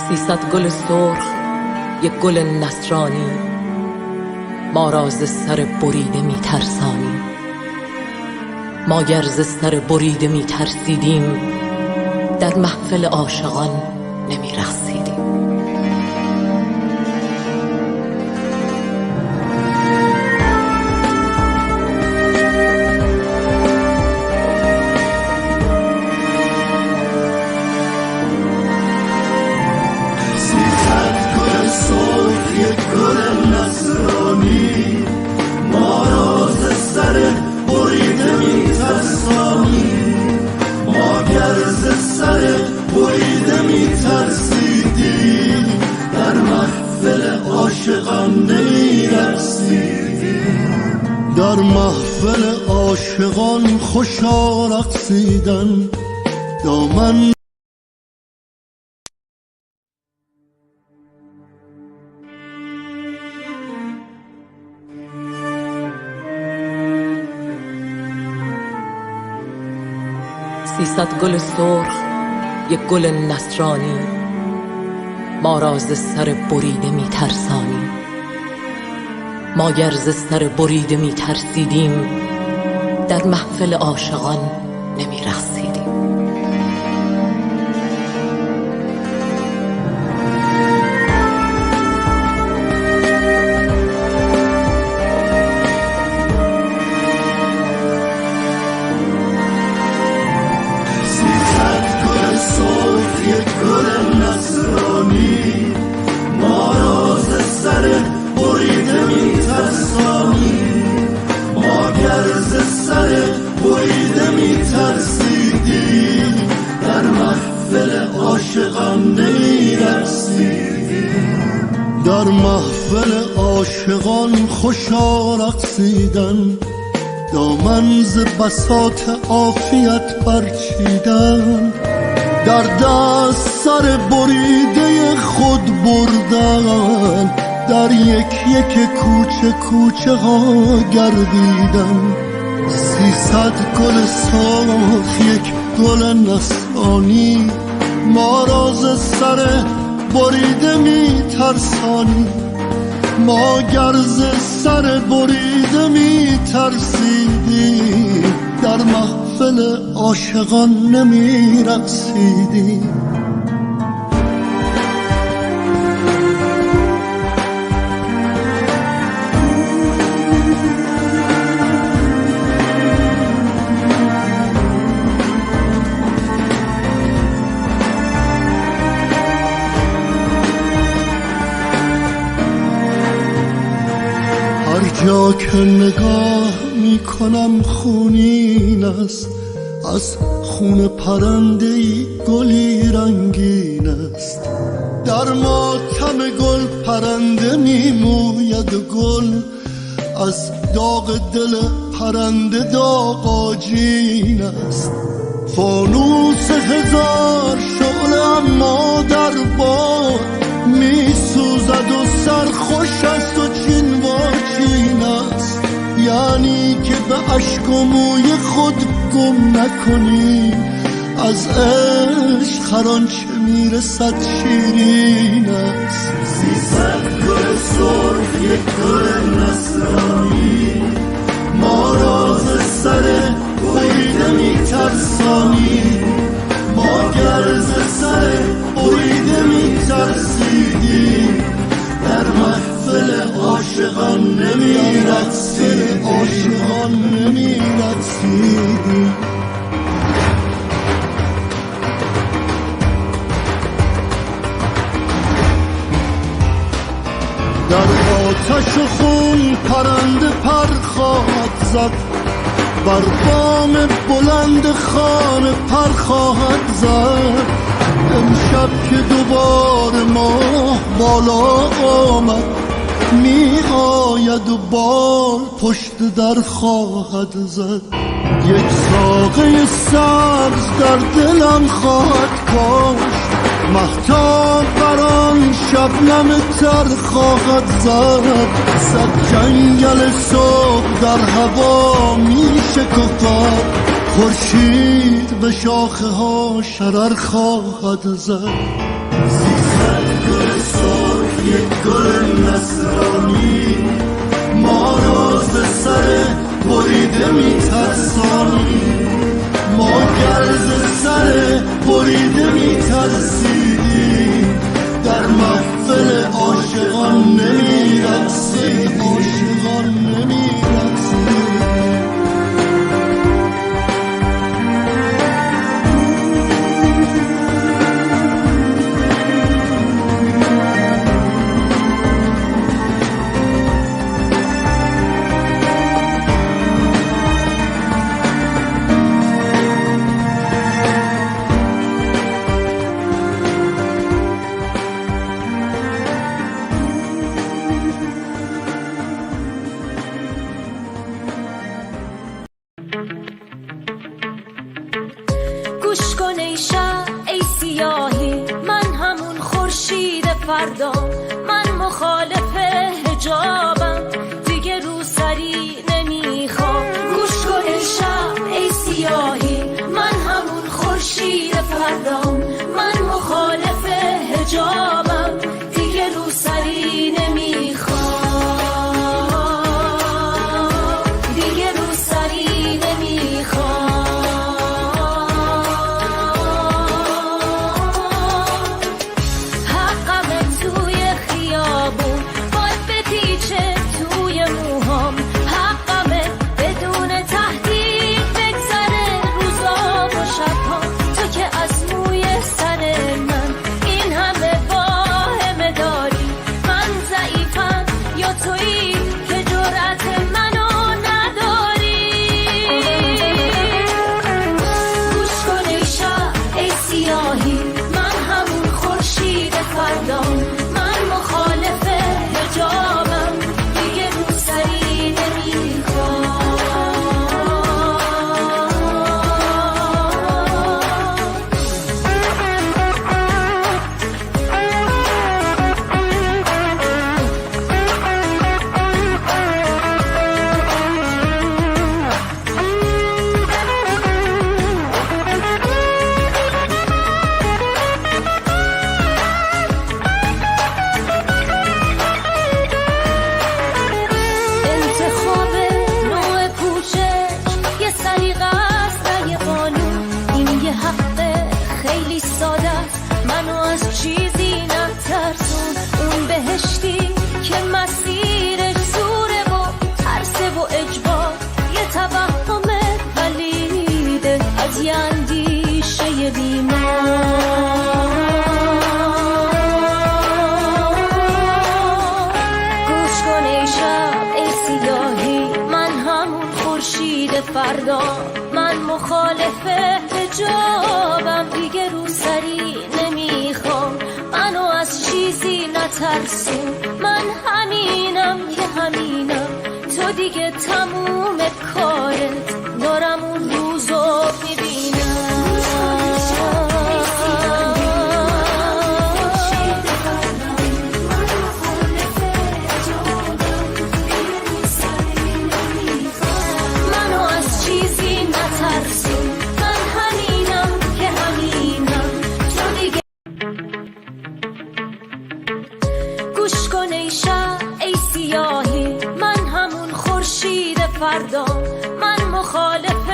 سیصد گل سرخ یک گل نصرانی، ما را ز سر بریده می ترسانی. ما گر ز سر بریده می ترسیدیم، در محفل عاشقان نمی رقصیدیم. در محفل عاشقان خوشا رقصیدن دامن. سیصد گل سرخ یک گل نصرانی، ما را ز سر بریده می ترسانی. ما گر ز سر بریده می ترسیدیم، در محفل عاشقان نمی رقصیدیم. در محفل عاشقان نمی‌رقصیدیم. در محفل عاشقان خوشا رقصیدن دامن ز بساط عافیت برچیدن. در دست سر بریده خود بردن، در یک یک کوچه کوچه ها گردیدن. 300 گل سرخ یک گل نصرانی، ما را ز سر بریده می ترسانی. ما گر ز سر بریده می ترسیدیم، در محفل عاشقان نمی رقصیدیم. هر جا که نگاه می کنم خونین است، از خون پرنده‌ای گلی رنگین است. در ماتم گل پرنده می موید و گل از داغ دل پرنده داغ آجین است. فانوس هزار شعله اما در باد می سوزد و سرخوش است و چین و چین است. یعنی که به اشک و موی خود گم نکنی، از عشق هر آنچه میرسد شیرین است. 300 گل سرخ یک گل نصرانی، ما را ز سر بریده میترسانی. ما گر ز سر بریده میترسیدیم، در محفل عاشقان نمی‌رقصیدیم. عاشقان نمی‌رقصیدیم. در آتش و خون پرنده پر خواهد زد، بر بام بلند خانه پر خواهد زد. امشب که دوباره ماه بالا آمد، می آید و بال پشت در خواهد زد. یک ساقه سبز در دلم خواهد کاشت، مهتاب بر آن شبنم تر خواهد زد. صد جنگل صبح در هوا می شکفد، خورشید به شاخه ها شرر خواهد زد. 300 گل سرخ یک گل نصرانی ما را ز سر بریده میترسانی. ما گر ز سر بریده میترسیدیم در محفل عاشقان نمیرقصیدیم. عاشقان نمیرقصیدیم. گوش کن ای شب ای سیاهی، من همون خورشید فردا، من مخالف حجابم، دیگه رو سری نمیخوام. گوش کن ای شب ای سیاهی، من همون خورشید فردا، من مخالف حجابم، دیگه رو سری نمیخوام. دیگه رو سری نمیخوام. چیزی نترسون، اون بهشتی که مسیرش زوره و ترسه و اجبار، یه توهم ولیده از یه اندیشه بیمار. گوش کن ای شب ای سیاهی، من همون خورشید فردا، من مخالف حجابم، دیگه رو سری نمیخوام. منو از چیزی نترسون، من همینم که همینم، تو دیگه تموم کارت، دارم اون روزو میبینم. منو از چیزی نترسون، من همینم که همینم، تو دیگه. گوش کن ای شب ای سیاهی، من همون خورشید فردا، من مخالف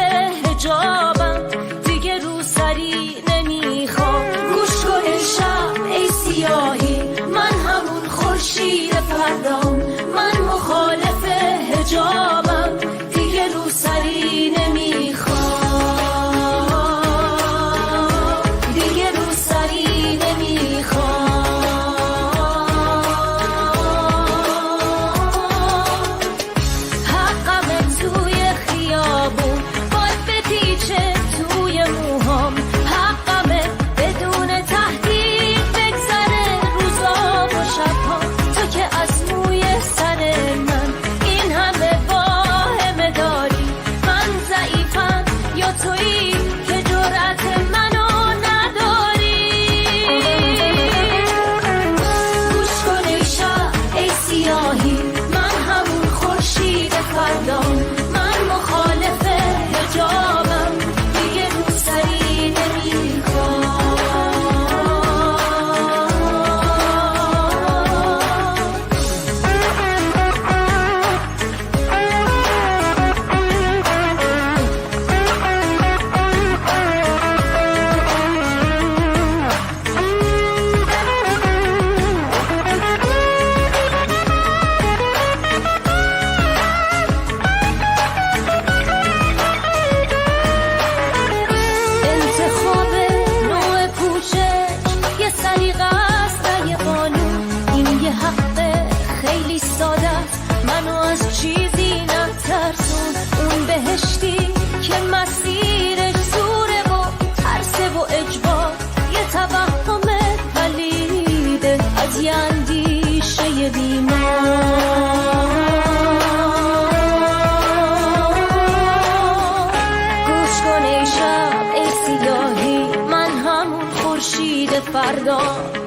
خورشید فردا.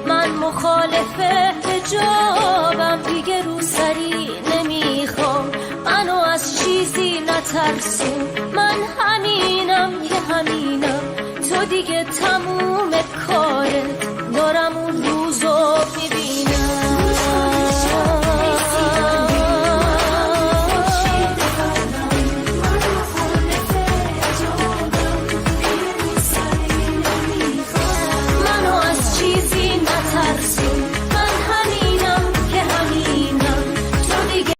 من مخالف حجابم، دیگه روسری نمیخوام. منو از چیزی نترسون، من همینم که همینم. تو دیگه تموم کارت، دارم اون روزو میبینم. منو از چیزی نترسون، من همینم که همینم. تو دیگه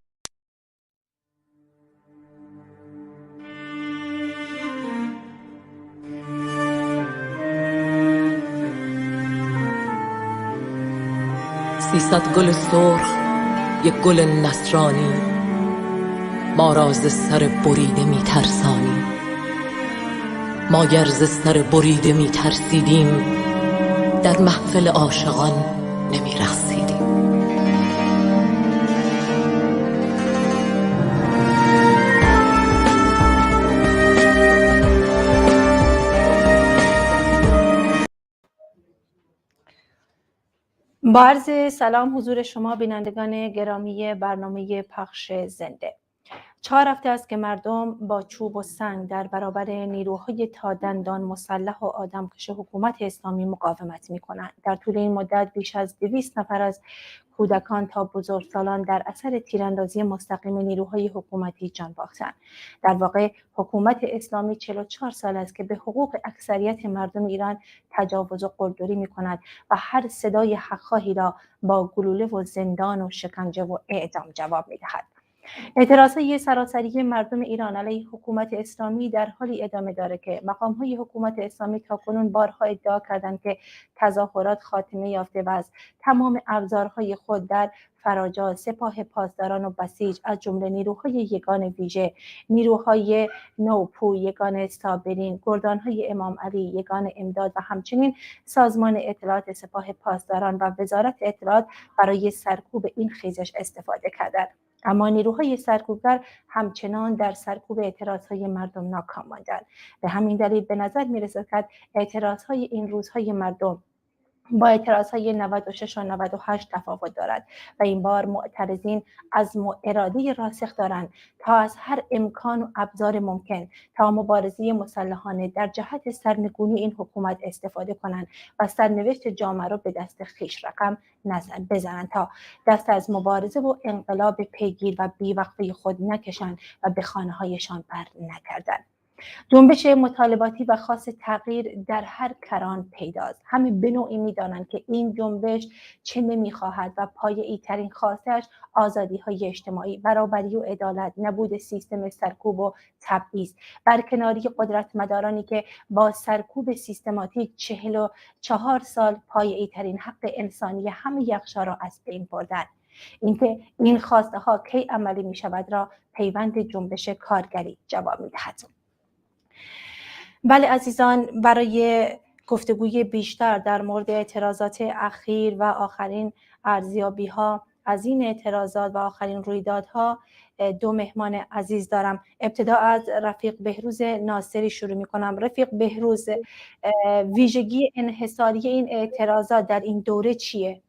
300 گل سرخ، یک گل نصرانی، ما را ز سر بریده میترسانی. ما گر ز سر بریده میترسیدیم، در محفل عاشقان نمیرقصیدیم. با عرض سلام حضور شما بینندگان گرامی برنامه پخش زنده. 4 هفته است که مردم با چوب و سنگ در برابر نیروهای تا دندان مسلح و آدمکش حکومت اسلامی مقاومت می‌کنند. در طول این مدت بیش از 200 نفر از کودکان تا بزرگسالان در اثر تیراندازی مستقیم نیروهای حکومتی جان باختند. در واقع حکومت اسلامی 44 سال است که به حقوق اکثریت مردم ایران تجاوز و قلدری می‌کند و هر صدای حق‌خواهی را با گلوله و زندان و شکنجه و اعدام جواب می‌دهد. اعتراضهای سراسری مردم ایران علیه حکومت اسلامی در حالی ادامه دارد که مقام‌های حکومت اسلامی تاکنون بارها ادعا کردند که تظاهرات خاتمه یافته و از تمام ابزارهای خود در فراجاز سپاه پاسداران و بسیج از جمله نیروهای یگان ویژه، نیروهای نوپو، یگان صابرین، گردانهای امام علی، یگان امداد و همچنین سازمان اطلاعات سپاه پاسداران و وزارت اطلاعات برای سرکوب این خیزش استفاده کردند. اما نیروهای سرکوبگر همچنان در سرکوب اعتراضهای مردم ناکام ماندند. به همین دلیل به نظر می‌رسد که اعتراضهای این روزهای مردم با اعتراضهای 96 و 98 تفاوت دارد و این بار معترضین عزم و اراده راسخ دارند تا از هر امکان و ابزار ممکن تا مبارزه مسلحانه در جهت سرنگونی این حکومت استفاده کنند و سرنوشت جامعه را به دست خویش رقم بزنند تا دست از مبارزه و انقلاب پیگیر و بی‌وقفه خود نکشند و به خانه‌هایشان بر نگردند. جنبش مطالباتی و خاص تغییر در هر کران پیداست. همه به نوعی می‌دانند که این جنبش چه نمی‌خواهد و پایه‌ای ترین خواستش آزادی‌های اجتماعی، برابری و عدالت، نبود سیستم سرکوب و تبعیض، برکناری قدرتمدارانی که با سرکوب سیستماتیک 44 سال پایه‌ای ترین حق انسانی همه یخشا را از بین بردند. اینکه این خواسته ها کی عملی می‌شود را پیوند جنبش کارگری جواب می‌دهد. بله عزیزان، برای گفتگوی بیشتر در مورد اعتراضات اخیر و آخرین ارزیابی‌ها از این اعتراضات و آخرین رویدادها 2 مهمان عزیز دارم. ابتدا از رفیق بهروز ناصری شروع می‌کنم. رفیق بهروز، ویژگی انحصاری این اعتراضات در این دوره چیه؟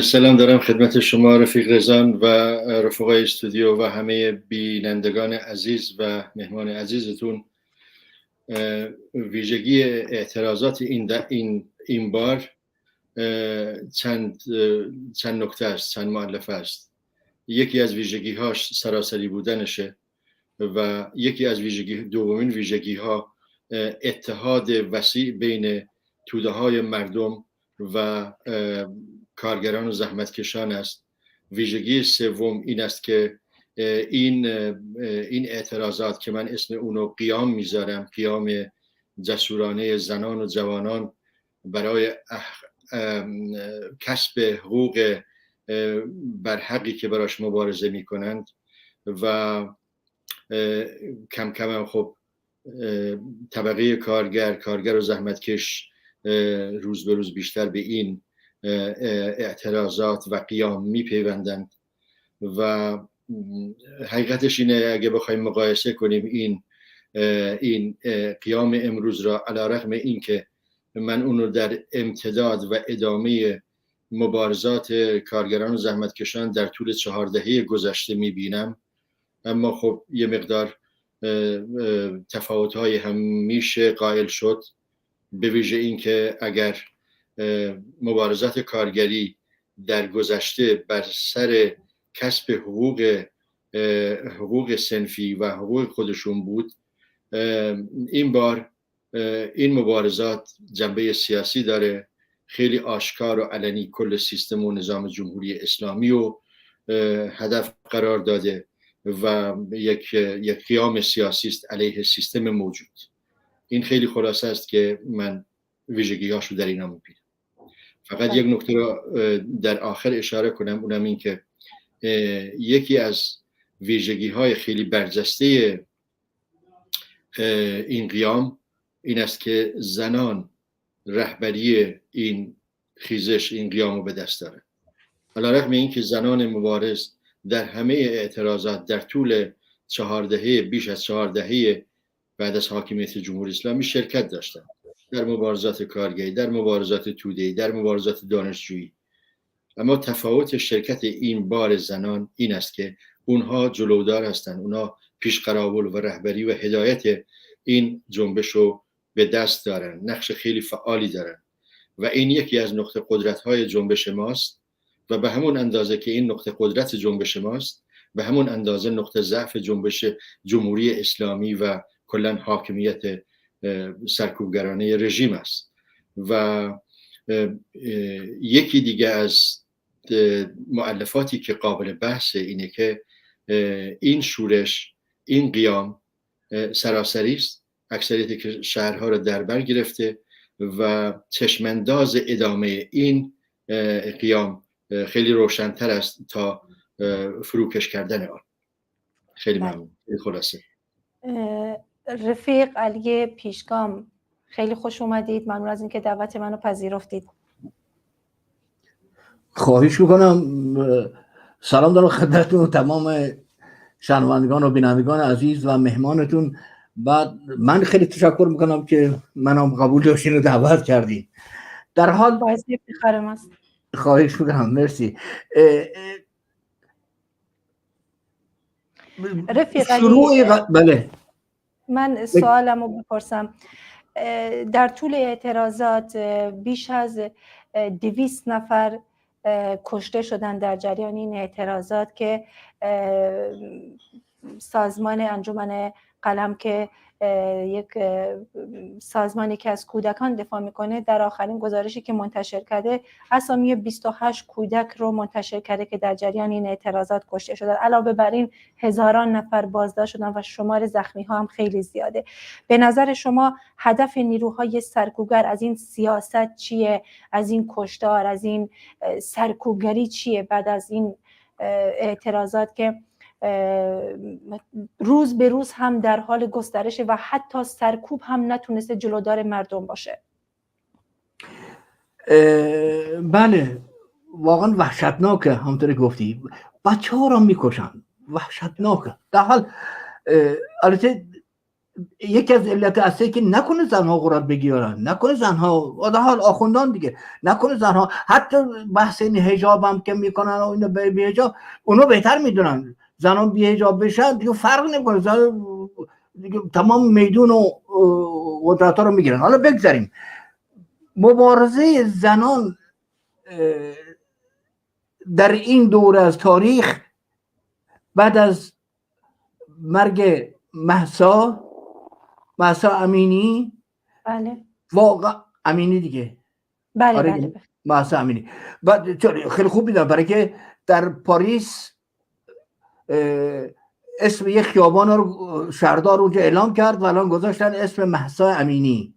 سلام دارم خدمت شما رفیق رضان و رفقای استودیو و همه بینندگان عزیز و مهمان عزیزتون. ویژگی اعتراضات این بار چند نکته است، چند مؤلفه است. یکی از ویژگی هاش سراسری بودنشه و یکی از دومین ویژگی ها اتحاد وسیع بین توده های مردم و کارگران و زحمتکشان است. ویژگی سوم این است که این اعتراضات که من اسم اونو قیام میذارم، قیام جسورانه زنان و جوانان برای کسب حقوق برحقی که براش مبارزه میکنند و کم کم هم خب طبقه کارگر و زحمتکش روز به روز بیشتر به این اعتراضات و قیام میپیوندند و حقیقتش اینه اگه بخوایم مقایسه کنیم این این قیام امروز را، علی رغم اینکه من اون رو در امتداد و ادامه مبارزات کارگران و زحمتکشان در طول 4 دهه گذشته میبینم، اما خب یه مقدار تفاوت‌های هم میشه قائل شد، به ویژه اینکه اگر مبارزات کارگری در گذشته بر سر کسب حقوق صنفی و حقوق خودشون بود، این بار این مبارزات جنبه سیاسی داره، خیلی آشکار و علنی کل سیستم و نظام جمهوری اسلامی رو هدف قرار داده و یک قیام سیاسی است علیه سیستم موجود. این خیلی خلاصه است که من ویژگی‌هاشو در اینا می‌بینم. فقط یک نکته را در آخر اشاره کنم، اونم این که یکی از ویژگی‌های خیلی برجسته این قیام این است که زنان رهبری این خیزش، این قیام رو به دست دارن. علی رغم این که زنان مبارز در همه اعتراضات در طول 4 دهه، بیش از 4 دهه بعد از حاکمیت جمهوری اسلامی شرکت داشتند، در مبارزات کارگری، در مبارزات توده‌ای، در مبارزات دانشجویی. اما تفاوت شرکت این بار زنان این است که اونها جلودار هستند، اونها پیشقراول و رهبری و هدایت این جنبش رو به دست دارن، نقش خیلی فعالی دارن و این یکی از نقطه قدرت‌های جنبش ماست و به همون اندازه که این نقطه قدرت جنبش ماست، به همون اندازه نقطه ضعف جنبش جمهوری اسلامی و کلاً حاکمیت سرکوبگرانه رژیم است. و یکی دیگه از مؤلفاتی که قابل بحثه اینه که این شورش، این قیام سراسری است، اکثریت شهرها را در بر گرفته و چشمانداز ادامه این قیام خیلی روشن‌تر است تا فروکش کردن آن. خیلی ممنون. خلاصه رفیق علی پیشگام، خیلی خوش اومدید. ممنون از اینکه دعوت منو پذیرفتید. خواهش میکنم. سلام دارم خدمتتون تمام شنوندگان و بینندگان عزیز و مهمانتون. بعد من خیلی تشکر میکنم که منم قبول داشتین و دعوت کردین. در حال باعث افتخارم است. خواهش میکنم. مرسی. رفیق بله، من سوالمو بپرسم. در طول اعتراضات بیش از 200 نفر کشته شدن در جریان این اعتراضات که سازمان انجمن قلم که یک سازمانی که از کودکان دفاع میکنه در آخرین گزارشی که منتشر کرده اسامی 28 کودک رو منتشر کرده که در جریان این اعتراضات کشته شدن. علاوه بر این هزاران نفر بازداشت شدن و شمار زخمی ها هم خیلی زیاده. به نظر شما هدف نیروهای سرکوبگر از این سیاست چیه؟ از این کشتار، از این سرکوبگری چیه بعد از این اعتراضات که روز به روز هم در حال گسترشه و حتی سرکوب هم نتونسته جلودار مردم باشه؟ بله، واقعا وحشتناکه. همونطوری گفتی بچه ها را میکشن، وحشتناکه. در حال البته یکی از علت اصلی که نکنه زنها قرآن بگیرن، نکنه زنها، در حال آخوندان دیگه، نکنه زنها حتی بحث این حجاب هم که میکنن و اینو بی حجاب، اونو بهتر میدونن. زنان بی حجاب بشن دیگه فرق نمیکنه، زن دیگه تمام میدون و قدرت ها رو میگیرن. حالا بگذاریم مبارزه زنان در این دوره از تاریخ بعد از مرگ مهسا امینی، بله واقعا امینی دیگه، بله آره بله مهسا امینی. بعد خیلی خوب میدونم برای که در پاریس اسم یک خیابان رو شهردار اونجا اعلام کرد و الان گذاشتن اسم مهسا امینی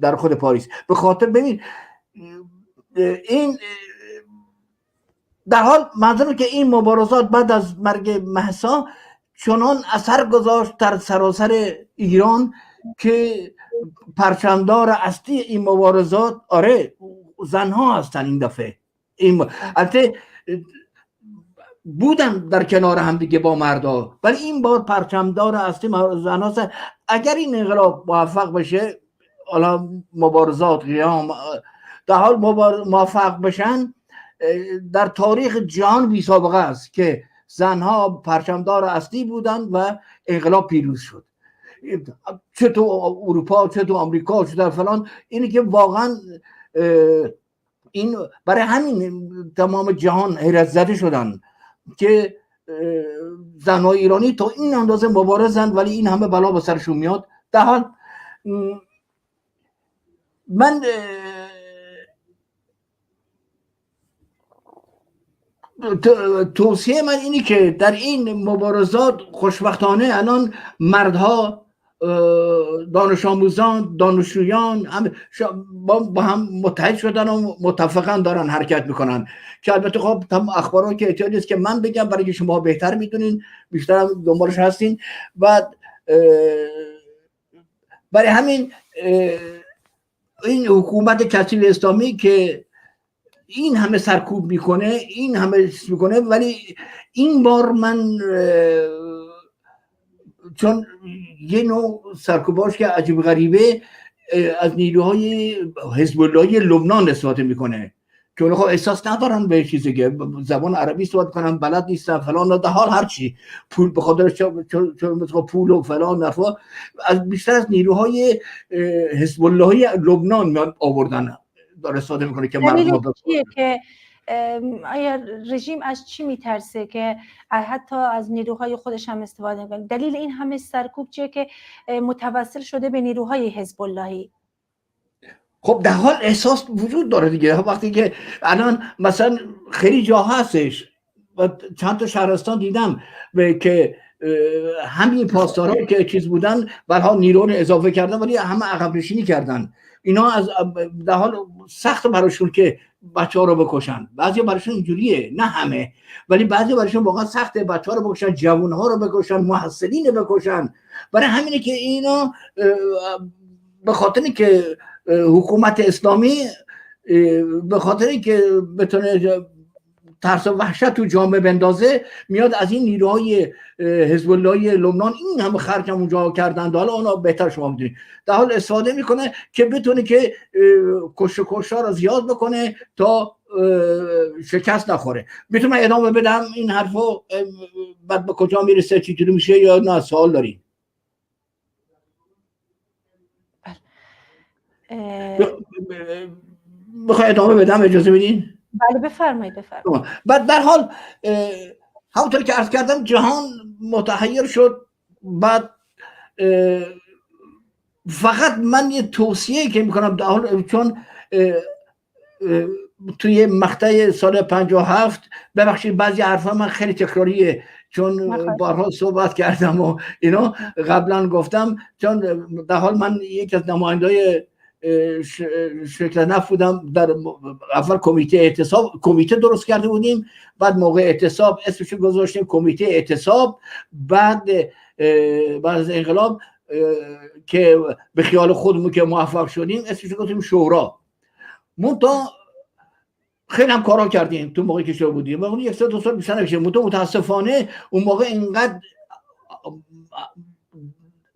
در خود پاریس. به خاطر ببین این در حال منظورم که این مبارزات بعد از مرگ مهسا چنان اثر گذاشت در سراسر ایران که پرچمدار اصلی این مبارزات زنها هستن این دفعه. البته بودن در کنار هم دیگه با مردا، ولی این بار پرچمدار اصلی زناست. اگر این انقلاب موفق بشه، حالا مبارزات قیام در حال موفق بشن، در تاریخ جهان بی سابقه است که زنها پرچمدار اصلی بودن و انقلاب پیروز شد، چه تو اروپا چه تو آمریکا چه در فلان. اینی که واقعا این برای همین تمام جهان حیرت زده شدن که زنهای ایرانی تا این اندازه مبارزن ولی این همه بلا به سرشون میاد. در حال من توصیه من اینی که در این مبارزات خوشبختانه الان مردها، دانش آموزان، دانشجویان با هم متحد شدن و متفقا دارن حرکت میکنن، که البته خب اخبارها که احتیاج است که من بگم برای که شما بهتر میدونین، بیشتر هم دنبالش هستین. و برای همین این حکومت کثیف اسلامی که این همه سرکوب میکنه، این همه چیز میکنه، ولی این بار من چون یه نوع سرکوباش که عجیب غریبه از نیروهای حزب اللهی لبنان استفاده میکنه که اونها احساس ندارن به چیزی که زبان عربی صحبت کنن، بلد نیستن فلان، در حال هرچی پول به خاطر چون پول و فلان نفع از بیشتر از نیروهای حزب اللهی لبنان میاد آوردن داره استفاده میکنه که مردم که آیا رژیم از چی میترسه که حتی از نیروهای خودش هم استفاده میکنه؟ دلیل این همه سرکوب چیه که متوسل شده به نیروهای حزب اللهی؟ خب در حال احساس وجود داره دیگه. وقتی که الان مثلا خیلی جا هستش و چند تا شهرستان دیدم که همین پاسدارا که چیز بودن برها نیرو رو اضافه کردن ولی همه عقب نشینی کردن. اینا از در حال سخت براشون که بچه ها رو بکشن. بعضی براشون اینجوریه، نه همه، ولی بعضی براشون واقعا سخته بچه ها رو بکشن، جوان ها رو بکشن، محصلین رو بکشن. برای همینه که اینا به خاطر که حکومت اسلامی به خاطر که بتونه ترس و وحشت تو جامعه بندازه، میاد از این نیروهای حزب اللهی لبنان این همه خرج هم اونجا کردن، حالا اونا بهتر شما میدونید، در حال استفاده میکنه که بتونه که کشتار رو زیاد بکنه تا شکست نخوره. میتونم ادامه بدم این حرفو بعد به کجا میرسه چجوری میشه یا نه سوال دارین؟ بخوای ادامه بدم اجازه بدین؟ بله بفرمایید. بعد در حال همونطور که عرض کردم جهان متحیر شد. بعد فقط من یه توصیه که میکنم در حال، چون توی مقطع سال 57 ببخشید بعضی حرفا من خیلی تکراریه چون بارها صحبت کردم و اینا قبلا گفتم، چون در حال من یکی از نمایندای شرکت نفت بودم. در اول کمیته اعتصاب، کمیته درست کرده بودیم، بعد موقع اعتصاب اسمش گذاشتیم کمیته اعتصاب. بعد از انقلاب که به خیال خودمون که موفق شدیم اسمش گذاشتیم شورا. منتها خیلی هم کارا کردیم تو موقعی که شورا بودیم، اون یک سال دو سال بیشتر نمیشه. متاسفانه اون موقع اینقدر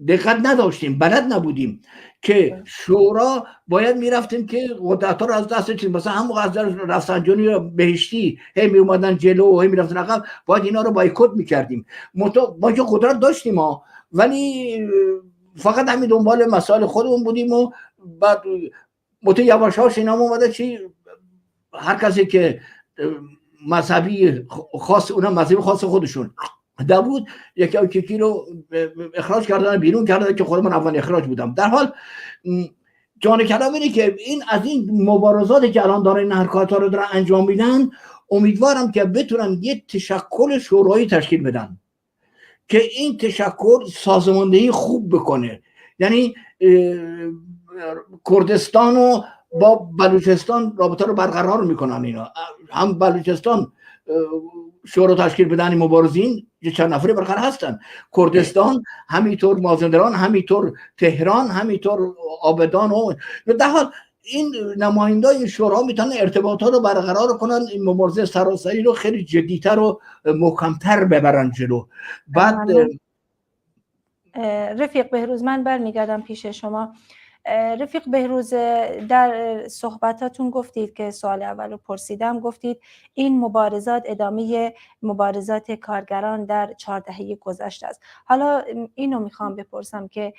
دقت نداشتیم، بلد نبودیم که شورا باید میرفتیم که قدرت‌ها رو از دست چیز، مثلا هم موقع از رفسنجانی و بهشتی هی می اومدن جلو و هی میرفتن عقب، باید اینا رو بایکوت میکردیم. ما که قدرت داشتیم ها، ولی فقط همین دنبال مسائل خودمون بودیم. و بعد یواشاش اینا اومده چی، هر کسی که مذهبی خاص، اونم مذهبی خاص خودشون داوود یکی رو اخراج کردن، بیرون کردن که خود من اول اخراج بودم. در حال جان کلام اینه که این از این مبارزاتی که الان دارن این حرکات ها رو دارن انجام میدن، امیدوارم که بتونن یه تشکل شورایی تشکیل بدن که این تشکل سازماندهی خوب بکنه. یعنی کردستان و با بلوچستان رابطه رو برقرار میکنن. اینا هم بلوچستان شورا تشکیل بدن مبارزین یه چند نفری برقرار هستن، کردستان همینطور، مازندران همینطور، تهران همینطور، آبادان. و در حال این نمایندای شورا میتونن ارتباطات رو برقرار کنن، این مبارزه سراسری رو خیلی جدیتر و محکمتر ببرن جلو. بعد رفیق بهروز، من برمیگردم پیش شما. رفیق بهروز، در صحبتاتون گفتید که سوال اول رو پرسیدم، گفتید این مبارزات ادامه مبارزات کارگران در 4 دهه گذشته است. حالا اینو میخوام بپرسم که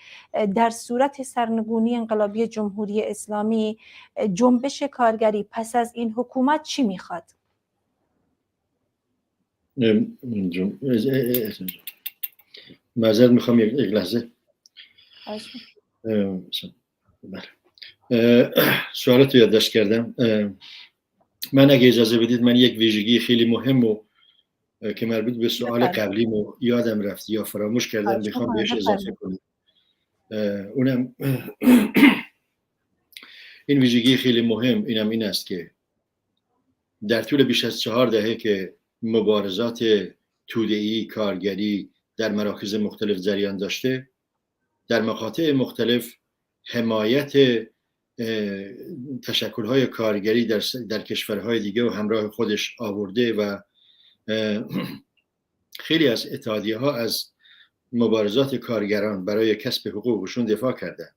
در صورت سرنگونی انقلابی جمهوری اسلامی، جنبش کارگری پس از این حکومت چی میخواد؟ معذرت میخوام یک لحظه. سوالات رو یادداشت کردم. من اگه اجازه بدید من یک ویژگی خیلی مهم که مربوط به سوال قبلیمو یادم رفت یا فراموش کردم میخوام بهش اضافه کنم. اونم این ویژگی خیلی مهم این است که در طول بیش از 4 دهه که مبارزات توده‌ای کارگری در مراکز مختلف جریان داشته، در مقاطع مختلف حمایت تشکل‌های کارگری در کشورهای دیگه و همراه خودش آورده و خیلی از اتحادیه‌ها از مبارزات کارگران برای کسب حقوقشون دفاع کردن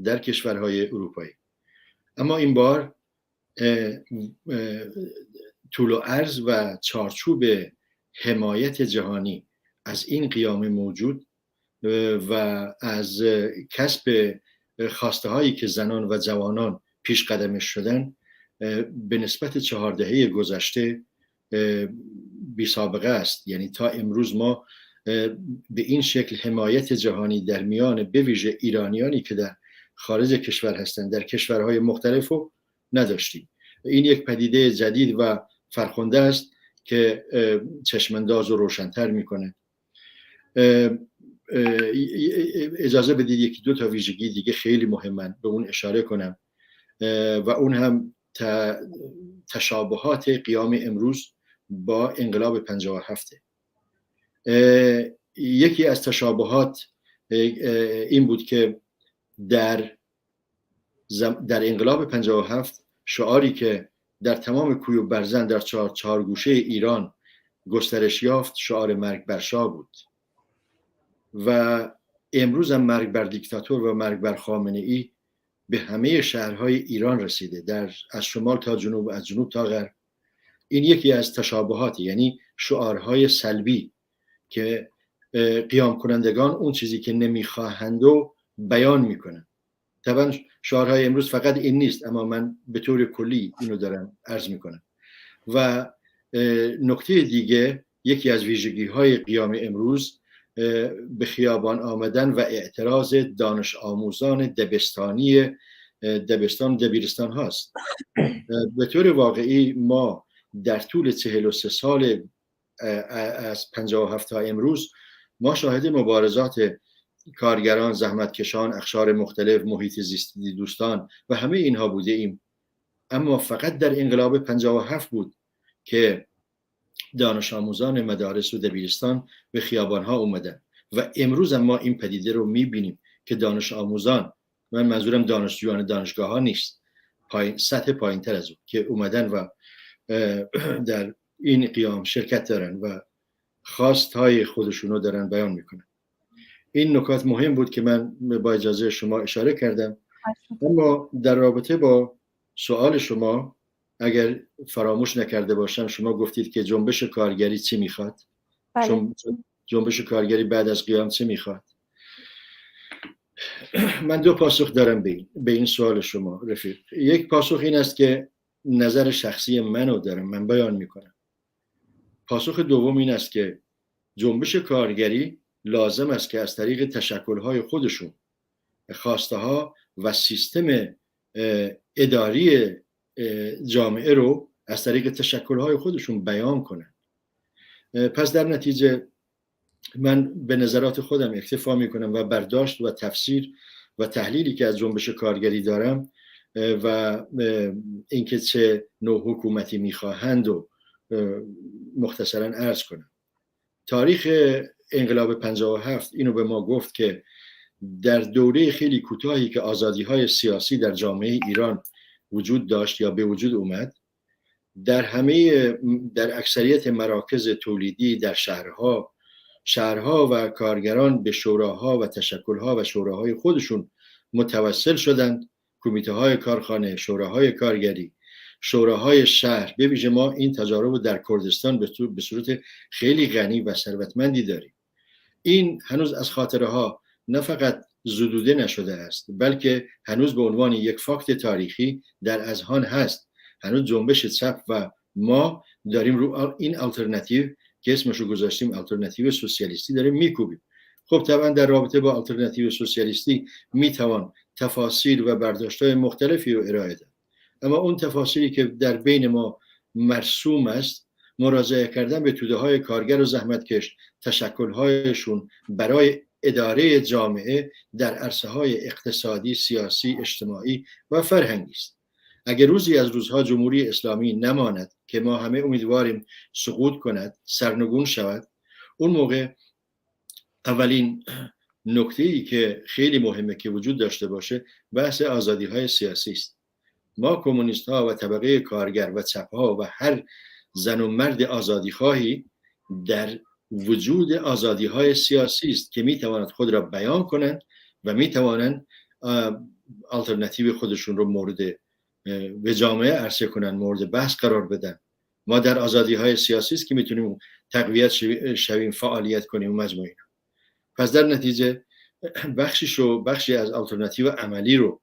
در کشورهای اروپایی. اما این بار طول و عرض و چارچوب حمایت جهانی از این قیام موجود و از کسب خواسته هایی که زنان و جوانان پیش قدمش شدن به نسبت 4 دهه گذشته بی سابقه است. یعنی تا امروز ما به این شکل حمایت جهانی در میان به ویژه ایرانیانی که در خارج کشور هستند در کشورهای مختلف رو نداشتیم. این یک پدیده جدید و فرخنده است که چشمانداز و روشن‌تر میکنه. اجازه بدید 1-2 تا ویژگی دیگه خیلی مهمن به اون اشاره کنم و اون هم تشابهات قیام امروز با انقلاب 57. یکی از تشابهات این بود که در انقلاب 57 شعاری که در تمام کوی و برزن در 4 گوشه ایران گسترش یافت شعار مرگ بر شاه بود و امروز هم مرگ بر دیکتاتور و مرگ بر خامنه ای به همه شهرهای ایران رسیده، از شمال تا جنوب و از جنوب تا غرب. این یکی از تشابهات، یعنی شعارهای سلبی که قیام کنندگان اون چیزی که نمیخواهند و بیان میکنن. طبعا شعارهای امروز فقط این نیست، اما من به طور کلی اینو دارم عرض میکنم. و نکته دیگه، یکی از ویژگی های قیام امروز به خیابان آمدن و اعتراض دانش آموزان دبیرستان هاست. به طور واقعی ما در طول 43 سال از 57 تا امروز ما شاهد مبارزات کارگران، زحمتکشان، اقشار مختلف، محیط زیستی دوستان و همه اینها بوده ایم. اما فقط در انقلاب 57 بود که دانش آموزان مدارس و دبیرستان به خیابان ها اومدن و امروز ما این پدیده رو میبینیم که دانش آموزان، من منظورم دانشجویان دانشگاه ها نیست، سطح پایین تر از اون، که اومدن و در این قیام شرکت دارن و خواستهای خودشونو دارن بیان میکنن. این نکات مهم بود که من با اجازه شما اشاره کردم. اما در رابطه با سوال شما اگر فراموش نکرده باشم، شما گفتید که جنبش کارگری چی میخواد؟ بله. جنبش کارگری بعد از قیام چی میخواد؟ من 2 پاسخ دارم به این سوال شما رفیق. یک پاسخ این است که نظر شخصی منو دارم، من بیان میکنم. پاسخ دوم این است که جنبش کارگری لازم است که از طریق تشکل‌های خودشون خواسته ها و سیستم اداری جامعه رو از طریق تشکل‌های خودشون بیان کنن. پس در نتیجه من به نظرات خودم اکتفا میکنم و برداشت و تفسیر و تحلیلی که از جنبش کارگری دارم و اینکه چه نوع حکومتی میخواهند و مختصرا عرض کنم. تاریخ انقلاب 57 اینو به ما گفت که در دوره خیلی کوتاهی که آزادی‌های سیاسی در جامعه ایران وجود داشت یا به وجود اومد، در اکثریت مراکز تولیدی در شهرها و کارگران به شوراها و تشکلها و شوراهای خودشون متوسل شدند. کمیته های کارخانه، شوراهای کارگری، شوراهای شهر. به ویژه ما این تجارب در کردستان به صورت خیلی غنی و ثروتمندی داریم. این هنوز از خاطره ها نه فقط زدوده نشده است، بلکه هنوز به عنوان یک فاکت تاریخی در اذهان هست. هنوز جنبش چپ و ما داریم رو این آلترناتیو که اسمشو گذاشتیم آلترناتیو سوسیالیستی داریم میکوبیم. خب طبعا در رابطه با آلترناتیو سوسیالیستی میتوان تفاسیر و برداشت‌های مختلفی رو ارائه داد، اما اون تفاسیری که در بین ما مرسوم است، مراجعه کردن به توده‌های کارگر و زحمتکش، تشکل‌هایشون برای اداره جامعه در عرصه‌های اقتصادی، سیاسی، اجتماعی و فرهنگی است. اگر روزی از روزها جمهوری اسلامی نماند که ما همه امیدواریم سقوط کند، سرنگون شود، اون موقع اولین نکته‌ای که خیلی مهمه که وجود داشته باشه بحث آزادی‌های سیاسی است. ما کمونیست‌ها و طبقه کارگر و چپ‌ها و هر زن و مرد آزادی‌خواهی در وجود آزادی‌های سیاسی است که می‌توانند خود را بیان کنند و می‌توانند آلترناتیو خودشون رو مورد به جامعه عرضه کنند، مورد بحث قرار بدن. ما در آزادی‌های سیاسی است که می‌تونیم تقویت شویم، فعالیت کنیم و مجموعه. پس در نتیجه بخشی از آلترناتیو عملی رو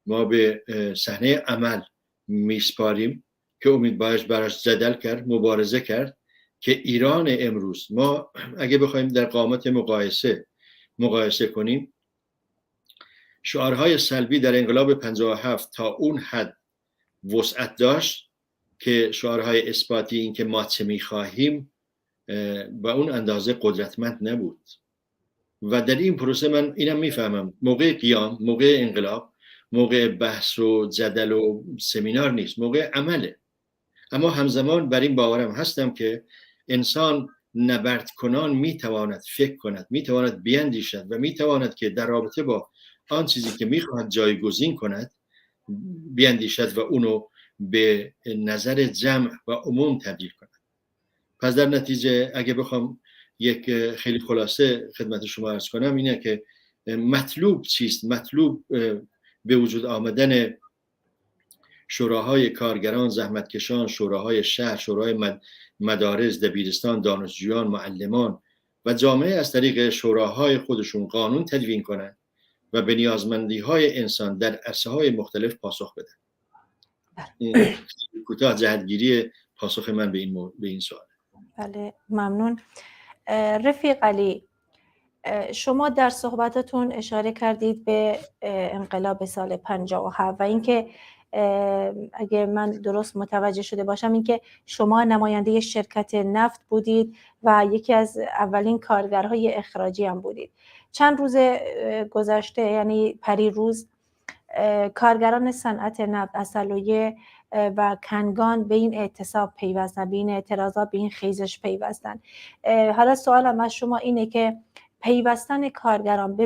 ما به صحنه عمل میسپاریم که امید براش جدل کرد، مبارزه کرد که ایران امروز ما اگه بخوایم در قامت مقایسه کنیم، شعارهای سلبی در انقلاب 57 تا اون حد وسعت داشت که شعارهای اثباتی این که ما چه میخواهیم با اون اندازه قدرتمند نبود. و در این پروسه من اینم میفهمم موقع قیام، موقع انقلاب، موقع بحث و جدل و سمینار نیست، موقع عمله. اما همزمان بر این باورم هستم که انسان نبرد کنان میتواند فکر کند، میتواند بیاندیشد و میتواند که در رابطه با آن چیزی که میخواهد جایگزین کند بیاندیشد و اونو به نظر جمع و عموم تبدیل کند. پس در نتیجه اگه بخوام یک خیلی خلاصه خدمت شما عرض کنم اینه که مطلوب چیست؟ مطلوب به وجود آمدن شوراهای کارگران، زحمتکشان، شوراهای شهر، شوراهای مدارس، دبیرستان، دانشجویان، معلمان و جامعه از طریق شوراهای خودشون قانون تدوین کنند و به نیازمندی‌های انسان در عرصه‌های مختلف پاسخ بدن. کوتاه جهتگیری پاسخ من به این سوال. بله، ممنون. رفیق علی، شما در صحبتاتون اشاره کردید به انقلاب سال 57 و اینکه اگه من درست متوجه شده باشم اینکه شما نماینده شرکت نفت بودید و یکی از اولین کارگرهای اخراجی هم بودید. چند روز گذشته، یعنی پریروز، کارگران صنعت نفت، عسلویه و کنگان به این اعتصاب پیوستن، به این اعتراضات، به این خیزش پیوستن. حالا سوالم از شما اینه که پیوستن کارگران،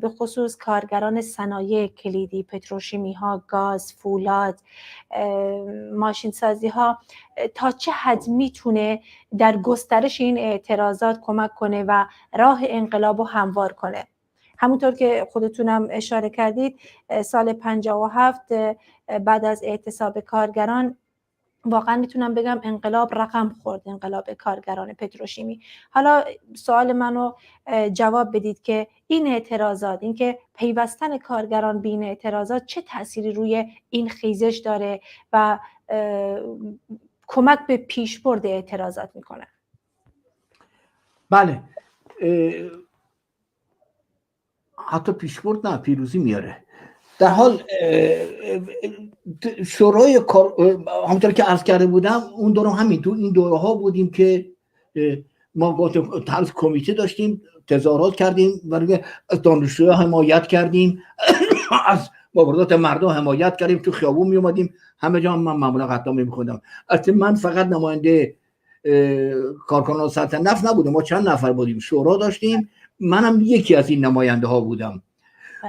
به خصوص کارگران صنایع کلیدی، پتروشیمی ها، گاز، فولاد، ماشین سازی ها، تا چه حد میتونه در گسترش این اعتراضات کمک کنه و راه انقلاب رو هموار کنه؟ همونطور که خودتونم اشاره کردید، سال 57 بعد از اعتصاب کارگران واقعا میتونم بگم انقلاب رقم خورد، انقلاب کارگران پتروشیمی. حالا سوال منو جواب بدید که این اعتراضات، این که پیوستن کارگران به این اعتراضات چه تأثیری روی این خیزش داره و کمک به پیشبرد اعتراضات میکنه؟ بله، حتی پیشبرد نه، پیروزی میاره. در حال شورای کار، همونطور که عرض کرده بودم، اون دوره همین تو این دوره ها بودیم که ما طرز کمیته داشتیم، تظاهرات کردیم و از دانشجوها حمایت کردیم، از مبارزات مردم حمایت کردیم، تو خیابون می اومدیم، همه جا من معمولا خطاب می‌خوندم. البته من فقط نماینده کارکنان صنعت نفت نبودم، ما چند نفر بودیم، شورا داشتیم، منم یکی از این نماینده ها بودم.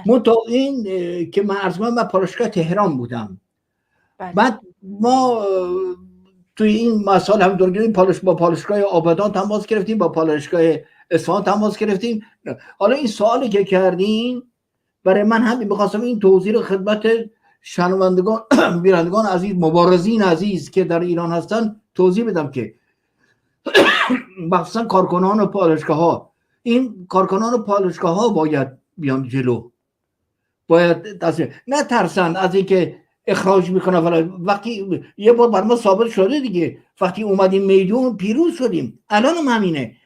منتها این که من از من پاراشگاه تهران بودم بله. بعد ما توی این مسائل همینطور با پالایشگاه آبادان تماس گرفتیم، با پالایشگاه اصفهان تماس گرفتیم. حالا این سوالی که کردین برای من همین می‌خواستم این توضیح رو خدمت شنوندگان بینندگان عزیز، مبارزین عزیز که در ایران هستن توضیح بدم که مخصوصا کارکنان پالایشگاه‌ها، این کارکنان پالایشگاه‌ها باید بیان جلو، باید نه ترسن از اینکه اخراج میکنه. وقتی یه بار بر ما ثابت شده دیگه، وقتی اومدیم میدون پیروز شدیم. الان هم همینه،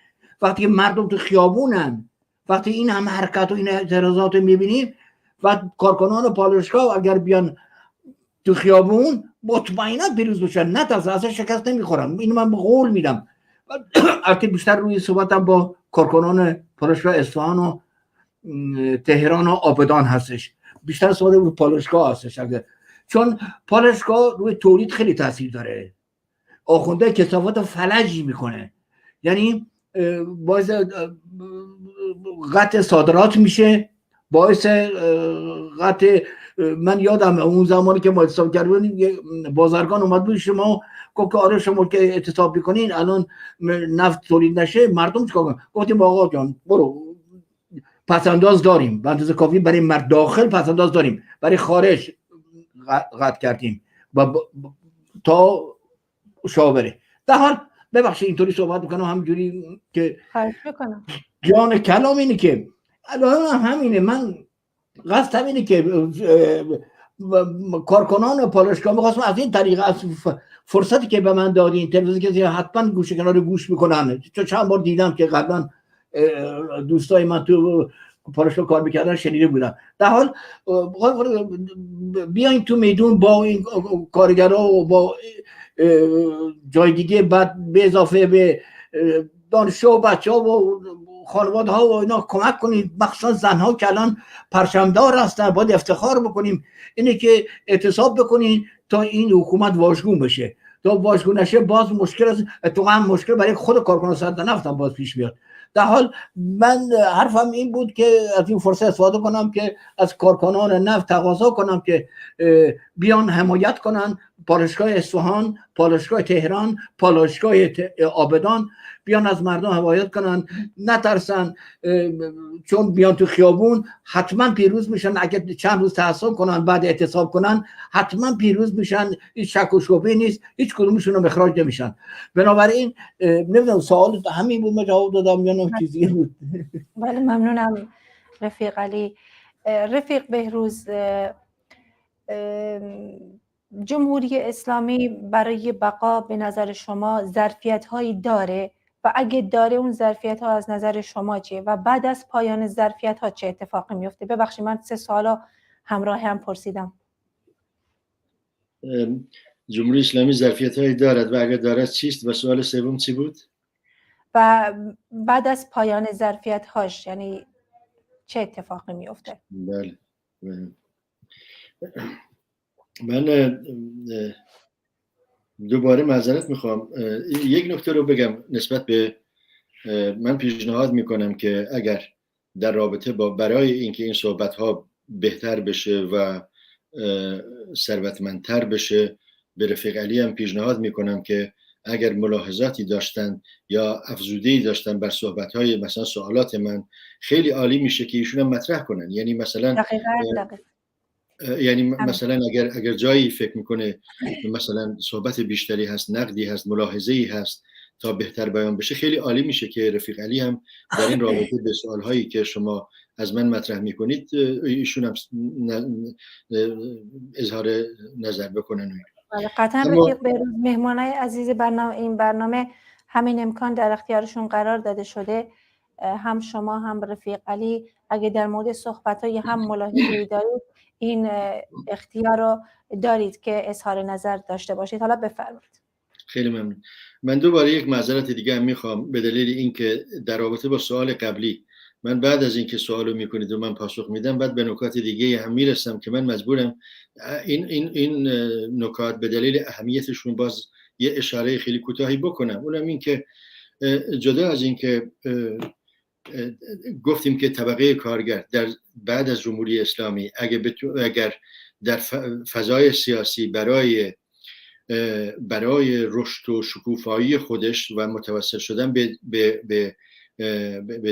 وقتی مردم تو خیابونن، وقتی این هم حرکت و این اعتراضات میبینیم و کارکنان پالایشگاه اگر بیان تو خیابون مطمئنا پیروز بشن، نه ترسن، اصلا شکست نمیخورن. اینو من قول میدم. البته بیشتر روی صحبتم با کارکنان پالایشگاه اصفهان و تهران و آبادان هستش، بیشتر صحبت روی پالایشگاه هستش. چون پالایشگاه روی تولید خیلی تاثیر داره. آخونده کثافات فلج میکنه، یعنی باعث قطع صادرات میشه، باعث قطع. من یادم اون زمانی که ما اعتصاب کردیم بازرگان اومد بود شما گفت که آره شما که اعتصاب میکنین الان نفت تولید نشه مردم چیکار کنن؟ گفتیم آقا جان برو، پسنداز داریم به اندازه کافی برای مرد داخل، پسنداز داریم برای خارج قطع کردیم تا شاوره. در حال ببخشید اینطوری صحبت میکنم همینجوری که جان کلام اینه که الان همینه. من قصد همینه که کارکنان پالایشگاه میخواستم از این طریق، از فرصتی که به من دادین تلویزیون که حتما گوشه کنار گوش میکنن، چون چند بار دیدم که قبلا دوستای من تو پالایشگاه کار میکردن شنیده بودن. در حال بیاین تو میدون با این کارگرها و با جای دیگه، بعد به اضافه به دانشجو و بچه‌ها و خانواده ها و اینا کمک کنید، مخصوصا زنها که الان پرچمدار هستن، باید افتخار بکنیم اینه که اعتصاب بکنین تا این حکومت واژگون بشه. تا واژگون نشه باز مشکل است، اتفاقا مشکل برای خود کارکنان صنعت نفت هم باز پیش میاد. در حال من حرفم این بود که از این فرصت استفاده کنم که از کارکنان نفت تقاضا کنم که بیان حمایت کنن، پالایشگاه اصفهان، پالایشگاه تهران، پالایشگاه آبادان بیان از مردم حمایت کنن، نترسن، چون بیان تو خیابون حتما پیروز میشن. اگه چند روز تعصب کنن بعد اعتصاب کنن حتما پیروز میشن، هیچ شک و شبهه نیست، هیچ کدومشون هم اخراج نمیشن. بنابراین نمیدونم سوال همین بود من جواب دادم یا نه چیزی بود؟ بله ممنونم رفیق علی. رفیق بهروز، جمهوری اسلامی برای بقا به نظر شما ظرفیت هایی داره و اگه داره اون ظرفیت ها از نظر شما چیه و بعد از پایان ظرفیت ها چه اتفاقی میفته؟ ببخشید من 3 سوالا همراه هم پرسیدم. جمهوری اسلامی ظرفیت هایی دارد و اگر دارد چیست؟ و سوال سوم چی بود؟ و بعد از پایان ظرفیت هاش یعنی چه اتفاقی میفته؟ بله. من دوباره معذرت میخوام، یک نکته رو بگم نسبت به من پیشنهاد میکنم که اگر در رابطه با برای اینکه این صحبت ها بهتر بشه و ثروتمندتر بشه، به رفیق علی هم پیشنهاد میکنم که اگر ملاحظاتی داشتن یا افزوده‌ای داشتن بر صحبت های مثلا سوالات من، خیلی عالی میشه که ایشون هم مطرح کنن. یعنی مثلا مثلا اگر جایی فکر میکنه مثلا صحبت بیشتری هست، نقدی هست، ملاحظه‌ای هست تا بهتر بیان بشه، خیلی عالی میشه که رفیق علی هم در این رابطه به سوالهایی که شما از من مطرح میکنید ایشون هم اظهار نظر بکنن. قطعا رفیق بهروز مهمانای عزیز این برنامه همین امکان در اختیارشون قرار داده شده. هم شما هم رفیق علی اگه در مورد صحبت‌های هم ملاحظه‌ای دارید این اختیار رو دارید که اظهار نظر داشته باشید. حالا بفرمایید. خیلی ممنون. من دوباره یک معذرت دیگه هم میخوام به دلیل اینکه در رابطه با سوال قبلی من بعد از اینکه سوالو میکنید و من پاسخ میدم بعد به نکات دیگه هم میرسم که من مجبورم این نکات به دلیل اهمیتشون باز یه اشاره خیلی کوتاهی بکنم. اونم این که جدا از اینکه گفتیم که طبقه کارگر در بعد از جمهوری اسلامی اگر در فضای سیاسی برای رشد و شکوفایی خودش و متوسل شدن به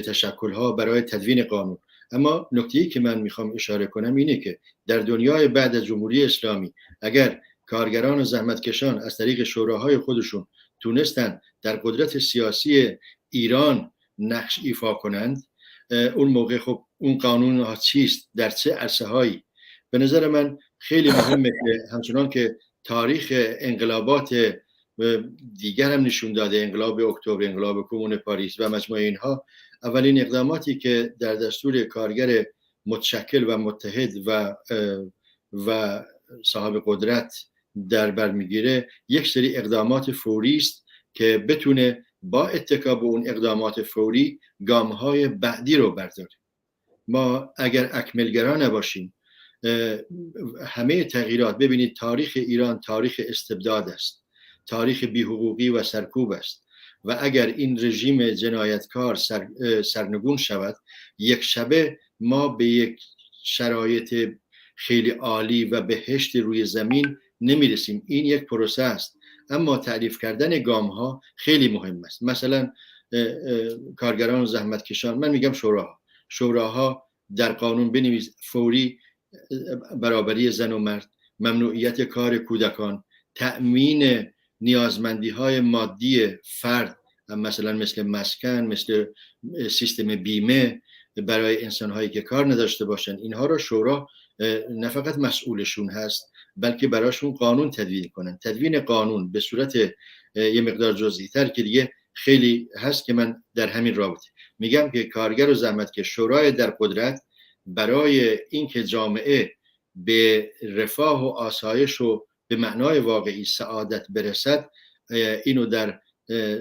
تشکل‌ها برای تدوین قانون. اما نکته‌ای که من میخوام اشاره کنم اینه که در دنیای بعد از جمهوری اسلامی اگر کارگران و زحمتکشان از طریق شوراهای خودشون تونستن در قدرت سیاسی ایران نقش ایفا کنند، اون موقع خب اون قانون ها چیست، در چه عرصه هایی؟ به نظر من خیلی مهمه که همچنان که تاریخ انقلابات دیگر هم نشون داده، انقلاب اکتبر، انقلاب کمون پاریس و مجموعه اینها، اولین اقداماتی که در دستور کارگر متشکل و متحد و صاحب قدرت در بر میگیره یک سری اقدامات فوری است که بتونه با اتکا به اون اقدامات فوری گام‌های بعدی رو برداره. ما اگر اکملگرا نباشیم همه تغییرات، ببینید تاریخ ایران تاریخ استبداد است، تاریخ بی‌حقوقی و سرکوب است و اگر این رژیم جنایتکار سرنگون شود، یک شبه ما به یک شرایط خیلی عالی و بهشت روی زمین نمیرسیم. این یک پروسه است، اما تعریف کردن گام ها خیلی مهم است. مثلا کارگران و زحمتکشان، من میگم شوراها در قانون بنویس فوری برابری زن و مرد، ممنوعیت کار کودکان، تأمین نیازمندی های مادی فرد، مثلا مثل مسکن، مثل سیستم بیمه برای انسان هایی که کار نداشته باشن، اینها را شورا نه فقط مسئولشون هست بلکه براشون قانون تدوین کنن. تدوین قانون به صورت یه مقدار جزئی تر که دیگه خیلی هست که من در همین رابطه میگم که کارگر و زحمتکش شورای در قدرت برای اینکه جامعه به رفاه و آسایش و به معنای واقعی سعادت برسد، اینو در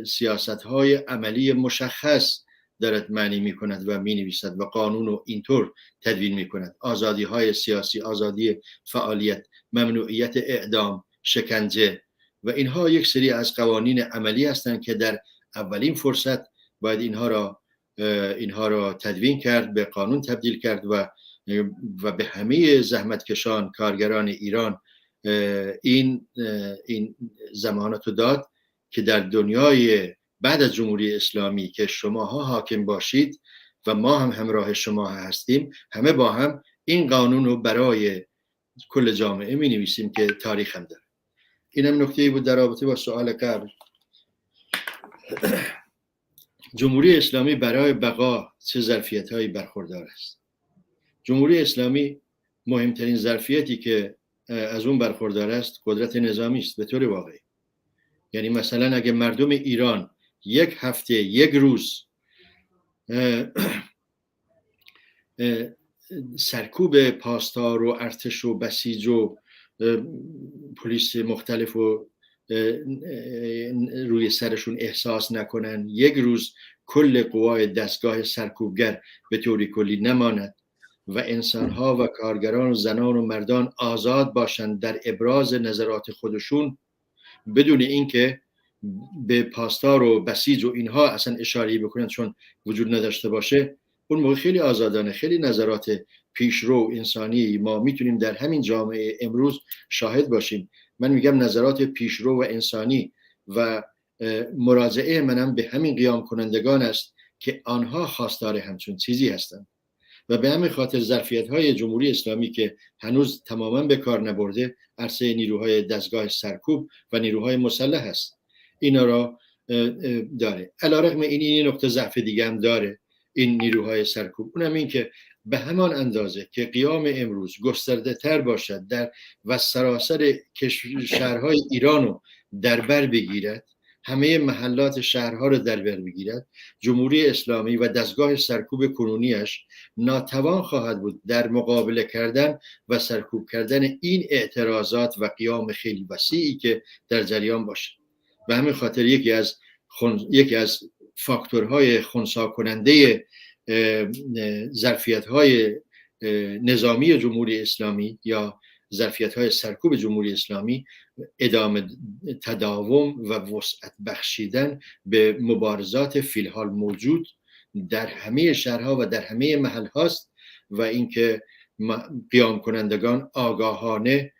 سیاست‌های عملی مشخص دارد معنی می‌کند و می‌نویسد و قانون رو اینطور تدوین می‌کند. آزادی‌های سیاسی، آزادی فعالیت، ممنوعیت اعدام، شکنجه و اینها یک سری از قوانین عملی هستند که در اولین فرصت باید اینها را تدوین کرد، به قانون تبدیل کرد و به همه زحمتکشان کارگران ایران این ضمانت رو داد که در دنیای بعد از جمهوری اسلامی که شماها حاکم باشید و ما هم همراه شما هستیم، همه با هم این قانون رو برای کل جامعه می نویسیم که تاریخ هم داره. اینم نکته‌ای بود در رابطه با سوال قبل. جمهوری اسلامی برای بقا چه ظرفیت‌هایی برخوردار است؟ جمهوری اسلامی مهمترین ظرفیتی که از اون برخوردار است قدرت نظامی است به طور واقعی. یعنی مثلا اگه مردم ایران یک هفته، یک روز سرکوب پاسدار و ارتش و بسیج و پلیس مختلف و روی سرشون احساس نکنن، یک روز کل قوای دستگاه سرکوبگر به طوری کلی نماند و انسانها و کارگران و زنان و مردان آزاد باشند در ابراز نظرات خودشون بدون اینکه به پاسدار و بسیج و اینها اصلا اشاره بکنن چون وجود نداشته باشه، اون موقع خیلی آزادانه، خیلی نظرات پیشرو انسانی ما میتونیم در همین جامعه امروز شاهد باشیم. من میگم نظرات پیشرو و انسانی و مراجعه منم به همین قیام کنندگان است که آنها خواستار همچون چیزی هستند و به همین خاطر ظرفیت‌های جمهوری اسلامی که هنوز تماما به کار نبرده عرصه نیروهای دستگاه سرکوب و نیروهای مسلح است. اینا را داره. علیرغم این نقطه ضعف دیگه هم داره این نیروهای سرکوب، اونم این که به همان اندازه که قیام امروز گسترده تر باشد در و سراسر شهرهای ایرانو در بر بگیرد، همه محلات شهرها رو در بر بگیرد، جمهوری اسلامی و دستگاه سرکوب کنونیش ناتوان خواهد بود در مقابله کردن و سرکوب کردن این اعتراضات و قیام خیلی وسیعی که در جریان باشه. و همین خاطر یکی از فاکتورهای خنثی کننده ظرفیت‌های نظامی جمهوری اسلامی یا ظرفیت‌های سرکوب جمهوری اسلامی ادامه تداوم و وسعت بخشیدن به مبارزات فی الحال موجود در همه شهرها و در همه محل هاست و اینکه قیام کنندگان آگاهانه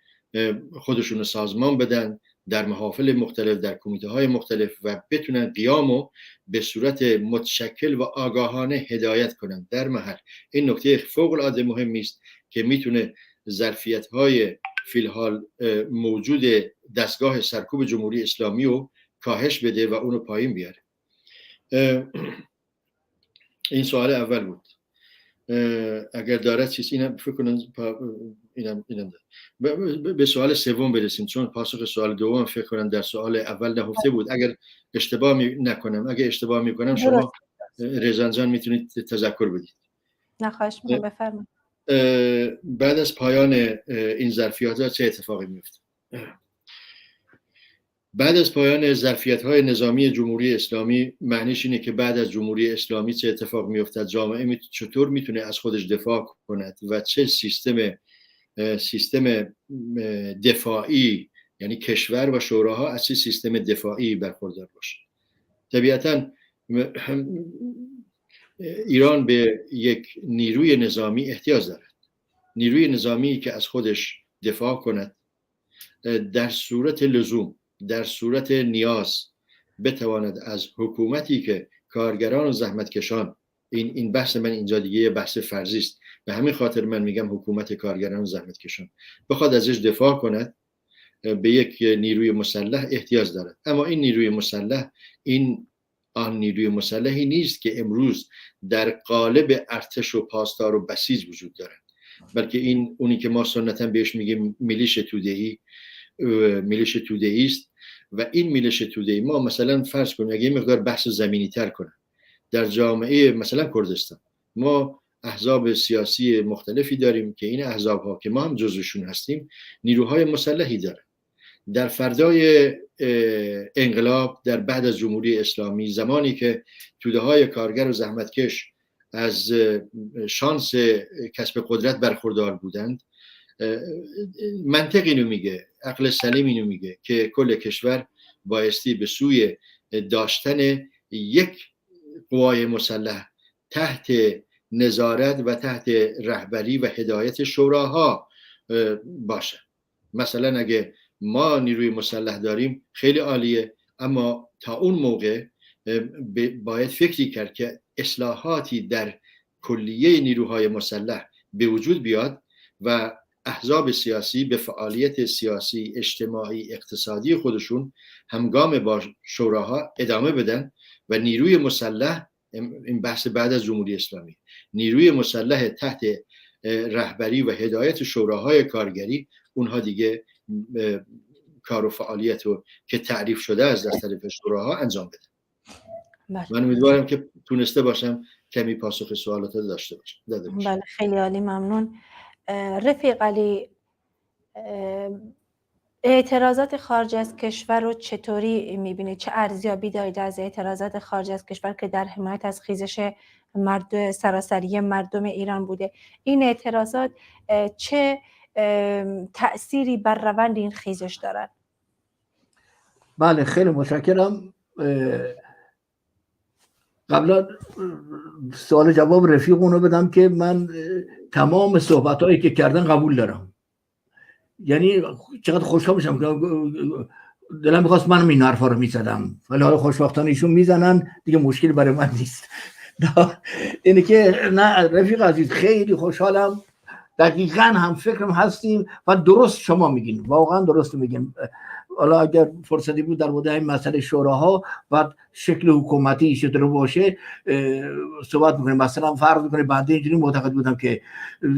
خودشون رو سازمان بدن در محافل مختلف، در کمیته های مختلف و بتونن قیامو به صورت متشکل و آگاهانه هدایت کنن در محل. این نکته فوق العاده مهمی است که میتونه ظرفیت های فی الحال موجود دستگاه سرکوب جمهوری اسلامی رو کاهش بده و اونو پایین بیاره. این سوال اول بود. اگر دارد چیز اینم فکر کنم اینم به سوال سوم برسیم، چون پاسخ سوال دوم فکر کنم در سوال اول نهفته بود. اگر اشتباه نکنم، اگه اشتباه میکنم شما رضوان جان میتونید تذکر بدید. نخواهش میکنم، بفرمایید. بعد از پایان این ظرفیت ها چه اتفاقی میفته؟ بعد از پایان ظرفیت‌های نظامی جمهوری اسلامی معنیش اینه که بعد از جمهوری اسلامی چه اتفاق می‌افتد، جامعه چطور میتونه از خودش دفاع کند و چه سیستم دفاعی، یعنی کشور و شوراها از چه سیستم دفاعی برخوردار باشه. طبیعتاً ایران به یک نیروی نظامی احتیاج دارد، نیروی نظامی که از خودش دفاع کند، در صورت لزوم، در صورت نیاز بتواند از حکومتی که کارگران و زحمتکشان، این بحث من اینجا دیگه بحث فرضی است، به همین خاطر من میگم حکومت کارگران و زحمتکشان بخواد ازش دفاع کند، به یک نیروی مسلح احتیاج دارد. اما این نیروی مسلح آن نیروی مسلحی نیست که امروز در قالب ارتش و پاسدار و بسیج وجود دارد، بلکه اونی که ما سنتا بهش میگیم میلیش توده‌ای است. و این میلیش توده‌ای ما مثلا فرض کنیم اگه مقدار بحث زمینی تر کنیم، در جامعه مثلا کردستان ما احزاب سیاسی مختلفی داریم که این احزاب ها که ما هم جزوشون هستیم نیروهای مسلحی دارن. در فردای انقلاب، در بعد از جمهوری اسلامی، زمانی که توده های کارگر و زحمتکش از شانس کسب قدرت برخوردار بودند، منطق اینو میگه، عقل سلیم اینو میگه که کل کشور بایستی به سوی داشتن یک قوای مسلح تحت نظارت و تحت رهبری و هدایت شوراها باشه. مثلا اگه ما نیروی مسلح داریم خیلی عالیه، اما تا اون موقع باید فکری کرد که اصلاحاتی در کلیه نیروهای مسلح به وجود بیاد و احزاب سیاسی به فعالیت سیاسی، اجتماعی، اقتصادی خودشون همگام با شوراها ادامه بدن و نیروی مسلح، این بحث بعد از جمهوری اسلامی، نیروی مسلح تحت رهبری و هدایت شوراهای کارگری، اونها دیگه کار و فعالیت رو که تعریف شده از طرف شوراها انجام بدن. من امیدوارم که تونسته باشم کمی پاسخ سوالات داشته باشم. بله، خیلی عالی، ممنون. رفیق علی، اعتراضات خارج از کشور رو چطوری میبینید؟ چه ارزیابی دارید از اعتراضات خارج از کشور که در حمایت از خیزش سراسری مردم ایران بوده؟ این اعتراضات چه تأثیری بر روند این خیزش دارد؟ بله، خیلی متشکرم. قبلا سوال جواب رفیق اونو بدم که من تمام صحبتایی که کردن قبول دارم. یعنی چقدر خوشحال میشم که دلم میخواست منم این حرفا رو میزدم، ولی حالا خوشبختانه ایشون میزنن دیگه، مشکلی برای من نیست. اینه که نه رفیق عزیز، خیلی خوشحالم، دقیقاً هم فکرم هستیم و درست شما میگین، واقعا درست میگین. حالا اگر فرصتی بود در مورد این مسئله شوراها و شکل حکومتی چطور باشه صحبت میکنیم. مثلا فرض میکنیم بنده اینجوری معتقد بودم که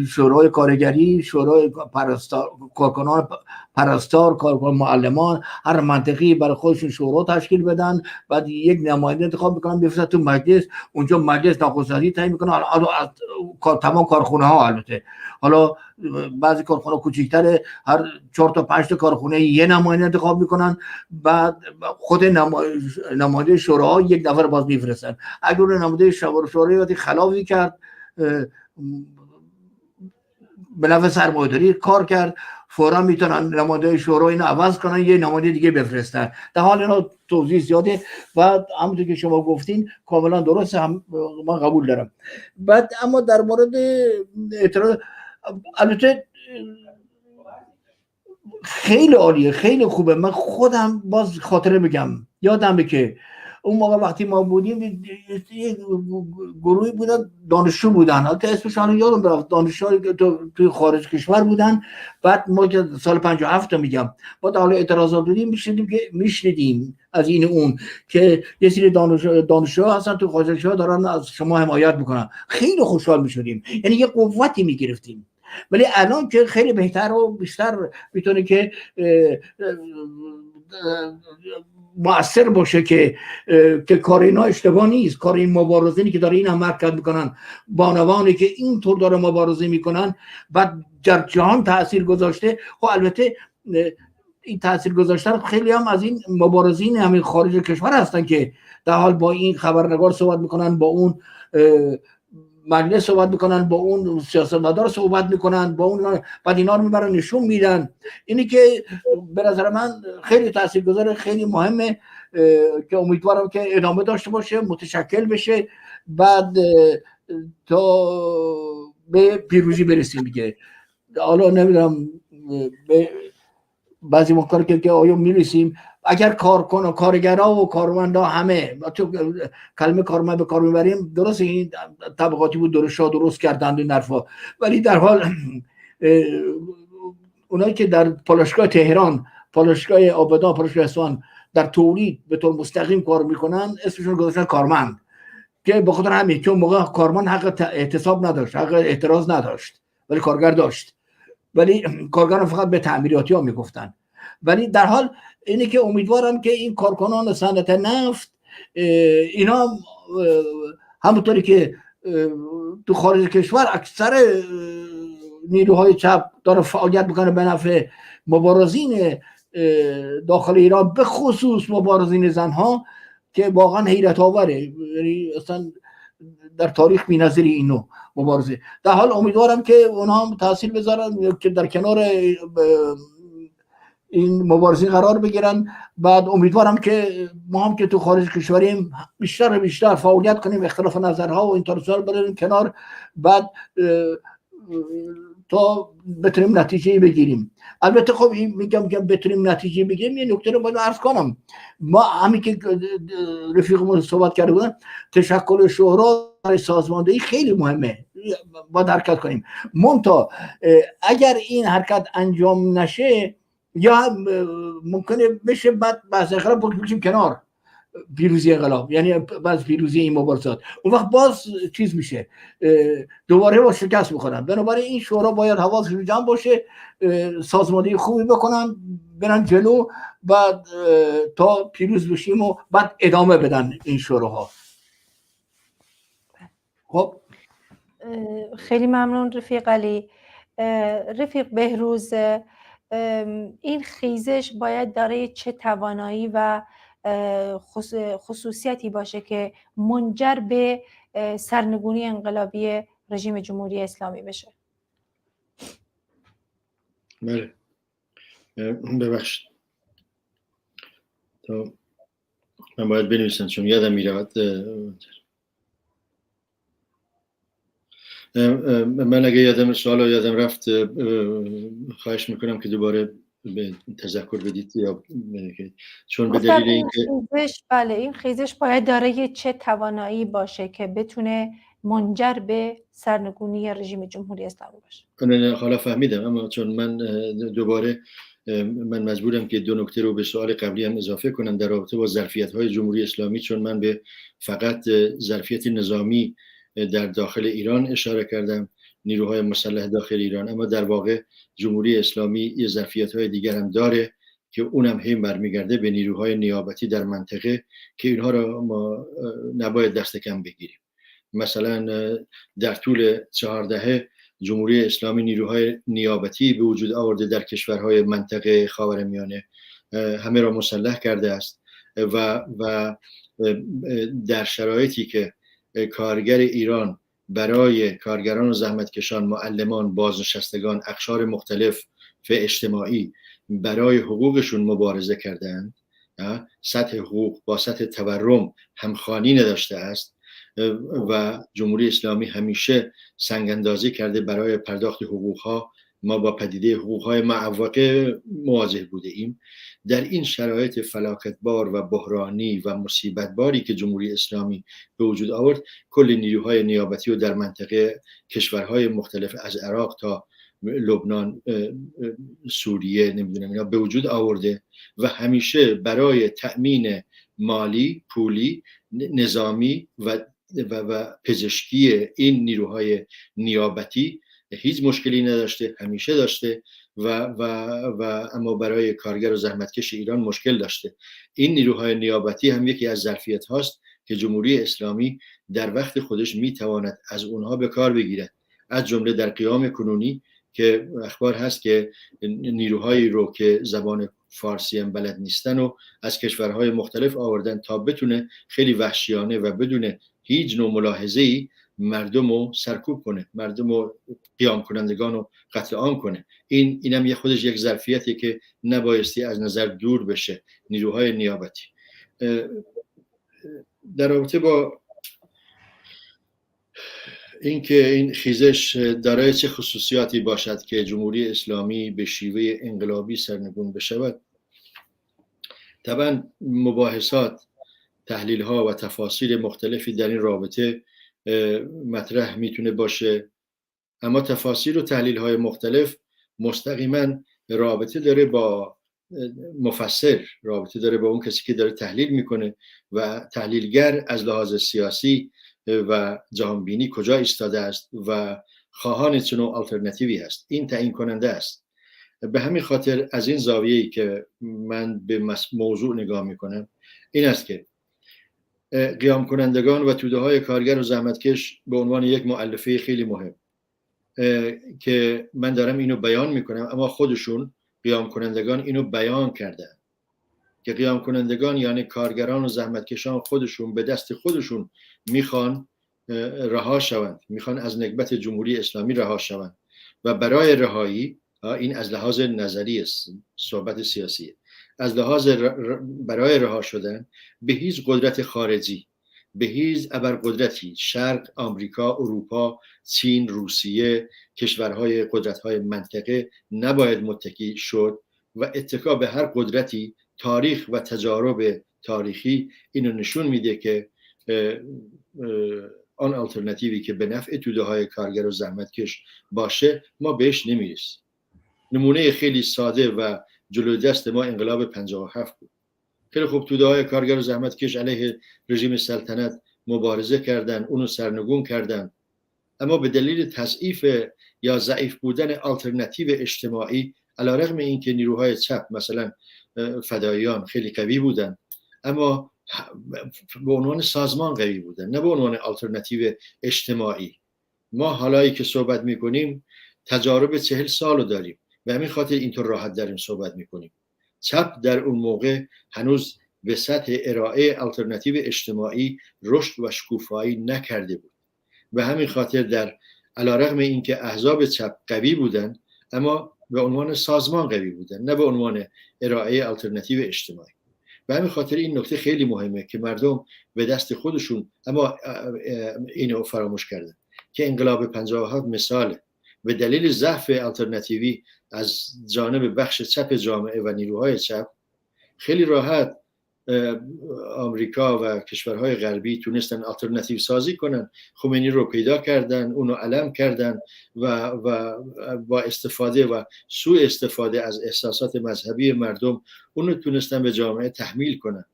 شورای کارگری، شورای کارکنان پرستار، کارکنان معلمان، هر منطقی برای خودشون شورا تشکیل بدن، بعد یک نماینده انتخاب میکنن بفرستن تو مجلس، اونجا مجلس نخست‌وزیر تعیین میکنه. حالا تمام کارخونه ها، البته حالا بعضی کارخونه کوچیک‌تر، هر 4 تا 5 تا کارخونه یه نماینده انتخاب میکنن، بعد خود نماینده شورا یک نفر باز میفرستن. اگر اون نماینده شورای خلافی کرد، به نفع سرمایه‌داری کار کرد، فورا میتونن نماینده شورا اینو عوض کنن یه نماینده دیگه بفرستن. در حال اینا توضیح زیاده و همونطور که شما گفتین کاملا درسته، هم من قبول دارم. بعد اما در مورد اعتراض، البته خیلی عالیه، خیلی خوبه. من خودم باز خاطره بگم، یادمه که اون موقع وقتی ما بودیم یه گروهی بودن، دانشجو بودن، حتی اسمشان یادم رفت، دانشجویی که توی خارج کشور بودن. بعد ما که سال 57 میگم، ما در حال اعتراضات بودیم، میشنیدیم از این اون که یه سری دانشجوها هستن تو خارج کشور دارن از شما حمایت میکنن. خیلی خوشحال میشدیم، یعنی یه قوتی میگرفتیم. ولی الان که خیلی بهتر و بیشتر میتونه که مؤثر باشه که کار اینا اشتباه نیست، کار این مبارزینی که داره این هم حرکت میکنن، بانوانی که اینطور داره مبارزه میکنن بعد در جهان تاثیر گذاشته. خب البته این تاثیر گذاشته خیلی هم از این مبارزین همین خارج کشور هستن که در حال با این خبرنگار صحبت میکنن، با اون مجلس صحبت میکنن، با اون سیاستمدار صحبت میکنن، با اون بعد اینا رو میبرن نشون میدن. اینی که به نظر من خیلی تاثیرگذاره، خیلی مهمه که امیدوارم که ادامه داشته باشه، متشکل بشه، بعد تا به پیروزی برسیم دیگه. حالا نمیدونم بعضی موقع که آیا میرسیم، اگر کارگرها و کارمندا همه، تو کلمه کارمند به کار میبریم، درست این طبقاتی بود درست کردند این حرفا، ولی در حال اونایی که در پالایشگاه تهران، پالایشگاه آبادان، پالایشگاه اصفهان در تولید به طور مستقیم کار میکنن اسمشون گذاشتن کارمند، که به خاطر همین چون موقع کارمند حق اعتصاب نداشت، حق اعتراض نداشت، ولی کارگر داشت، ولی کارگران فقط به تعمیراتی ها میگفتن. ولی در حال اینه که امیدوارم که این کارکنان صنعت نفت اینا همونطوری که تو خارج کشور اکثر نیروهای چپ داره فعالیت میکنه به نفع مبارزین داخل ایران، به خصوص مبارزین زنها که واقعا حیرت آوره، یعنی اصلا در تاریخ بی‌نظیر اینو مبارزه. در حال امیدوارم که اونها هم تاثیر بذارن که در کنار این مبارزین قرار بگیرن. بعد امیدوارم که ما هم که تو خارج کشوریم بیشتر و بیشتر فعالیت کنیم، اختلاف نظرها و اینطور بریم کنار، بعد تا بتونیم نتیجه بگیریم. البته خب این میگم که بتونیم نتیجه بگیریم، یه نکته رو باید عرض کنم. ما همین که رفیقمون صحبت کرده بودن، تشکل شورا برای سازماندهی خیلی مهمه، باید حرکت کنیم. منتها اگر این حرکت انجام نشه یا ممکنه بشه بعد بحث انقلاب بکشیم کنار، پیروزی انقلاب، یعنی بعد پیروزی این مبارزات، اون وقت باز چیز میشه، دوباره با شکست میخورن. بنابراین این شورا باید حواسشون جمع باشه، سازماندهی خوبی بکنن، برن جلو، بعد تا پیروز بشیم و بعد ادامه بدن این شوراها. خب خیلی ممنون رفیق علی. رفیق بهروز، این خیزش باید دارای چه توانایی و خصوصیتی باشه که منجر به سرنگونی انقلابی رژیم جمهوری اسلامی بشه؟ بله، ببخشید تو من باید بنویسم چون یادم میرود. من اگه یادم رفت خواهش میکنم که دوباره به تذکر بدید، یا چون به دلیل اینکه این خیزش باید دارای چه توانایی باشه که بتونه منجر به سرنگونی رژیم جمهوری اسلامی باشه؟ نه حالا فهمیدم، اما چون من دوباره من مجبورم که دو نکته رو به سوال قبلی هم اضافه کنم در رابطه با ظرفیت‌های جمهوری اسلامی، چون من به فقط ظرفیت نظامی در داخل ایران اشاره کردم، نیروهای مسلح داخل ایران، اما در واقع جمهوری اسلامی یه ظرفیت‌های دیگر هم داره که اونم هم برمیگرده به نیروهای نیابتی در منطقه که اینها رو ما نباید دست کم بگیریم. مثلا در طول 4 دهه جمهوری اسلامی نیروهای نیابتی به وجود آورده در کشورهای منطقه خاورمیانه، همه را مسلح کرده است و در شرایطی که کارگر ایران برای کارگران و زحمتکشان، معلمان، بازنشستگان، اقشار مختلف اجتماعی برای حقوقشون مبارزه کردند، سطح حقوق با سطح تورم همخوانی نداشته است و جمهوری اسلامی همیشه سنگ‌اندازی کرده برای پرداخت حقوقها. ما با پدیده حقوقهای معوقه مواجه بوده ایم. در این شرایط فلاکتبار و بحرانی و مصیبتباری که جمهوری اسلامی به وجود آورد، کل نیروهای نیابتی و در منطقه کشورهای مختلف از عراق تا لبنان، سوریه، نمیدونم اینا به وجود آورده و همیشه برای تأمین مالی، پولی، نظامی و پزشکی این نیروهای نیابتی هیچ مشکلی نداشته، همیشه داشته و اما برای کارگر و زحمتکش ایران مشکل داشته. این نیروهای نیابتی هم یکی از ظرفیت هاست که جمهوری اسلامی در وقت خودش میتواند از اونها به کار بگیرد، از جمله در قیام کنونی که اخبار هست که نیروهایی رو که زبان فارسی هم بلد نیستن و از کشورهای مختلف آوردن تا بتونه خیلی وحشیانه و بدون هیچ نوع ملاحظه‌ای مردم رو سرکوب کنه، مردم رو قیام کنندگان رو قتل عام کنه. اینم یه خودش یک ظرفیتی که نبایستی از نظر دور بشه. نیروهای نیابتی در رابطه با اینکه این خیزش دارای چه خصوصیاتی باشد که جمهوری اسلامی به شیوه انقلابی سرنگون بشود، طبعا مباحثات، تحلیل ها و تفاسیر مختلفی در این رابطه مطرح میتونه باشه، اما تفاسیر و تحلیل های مختلف مستقیما رابطه داره با مفسر، رابطه داره با اون کسی که داره تحلیل میکنه و تحلیلگر از لحاظ سیاسی و جهانبینی کجا ایستاده است و خواهان چه نوع آلترناتیوی هست. این تعیین کننده است. به همین خاطر از این زاویه‌ای که من به موضوع نگاه میکنم این است که قیام کنندگان و توده های کارگر و زحمتکش به عنوان یک مؤلفه خیلی مهم که من دارم اینو بیان میکنم، اما خودشون قیام کنندگان اینو بیان کردن که قیام کنندگان یعنی کارگران و زحمتکشان خودشون به دست خودشون میخوان رها شوند، میخوان از نکبت جمهوری اسلامی رها شوند و برای رهایی، این از لحاظ نظری صحبت سیاسی، از لحاظ برای رها شدن به هیچ قدرت خارجی، به هیچ ابرقدرتی، شرق، آمریکا، اروپا، چین، روسیه، کشورهای قدرت‌های منطقه نباید متکی شد و اتکا به هر قدرتی. تاریخ و تجارب تاریخی اینو نشون میده که آن آلترناتیوی که به نفع توده های کارگر و زحمتکش باشه ما بهش نمیرسیم. نمونه خیلی ساده و جلوی دست ما انقلاب 57 بود. خیلی خوب توده های کارگر و زحمتکش علیه رژیم سلطنت مبارزه کردن، اونو سرنگون کردن، اما به دلیل تضعیف یا ضعیف بودن آلترناتیو اجتماعی، علیرغم اینکه نیروهای چپ مثلا فداییان خیلی قوی بودن، اما به عنوان سازمان قوی بودن، نه به عنوان آلترناتیو اجتماعی. ما حالایی که صحبت میکنیم تجارب 40 سالو داریم و همین خاطر اینطور راحت داریم صحبت میکنیم. چپ در اون موقع هنوز به سطح ارائه آلترناتیو اجتماعی رشد و شکوفایی نکرده بود و همین خاطر در علیرغم اینکه احزاب چپ قوی بودن، اما به عنوان سازمان قوی بودن، نه به عنوان ارائه آلترناتیو اجتماعی. و همین خاطر این نکته خیلی مهمه که مردم به دست خودشون، اما اینو فراموش کردن که انقلاب 57 مثاله. به دلیل ضعف آلترناتیوی از جانب بخش چپ جامعه و نیروهای چپ خیلی راحت آمریکا و کشورهای غربی تونستن آلترناتیو سازی کنن. خمینی رو پیدا کردن، اونو علم کردن و با استفاده و سوء استفاده از احساسات مذهبی مردم اونو تونستن به جامعه تحمیل کنن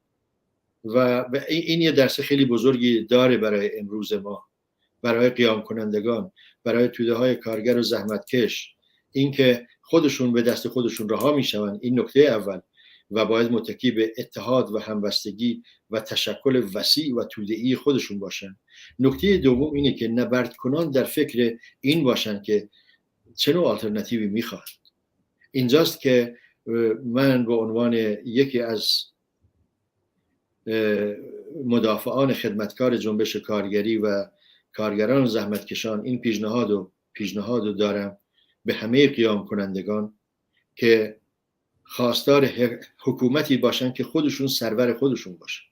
و این یه درس خیلی بزرگی داره برای امروز ما، برای قیام کنندگان، برای توده های کارگر و زحمتکش، اینکه خودشون به دست خودشون رها میشون. این نکته اول و باید متکی به اتحاد و همبستگی و تشکل وسیع و توده‌ای خودشون باشن. نکته دوم اینه که نبرد کنان در فکر این باشن که چه نوع آلترناتیوی میخواد. اینجاست که من به عنوان یکی از مدافعان خدمتکار جنبش کارگری و کارگران و زحمتکشان این پیشنهاد رو دارم به همه قیام کنندگان که خواستار حکومتی باشن که خودشون سرور خودشون باشن،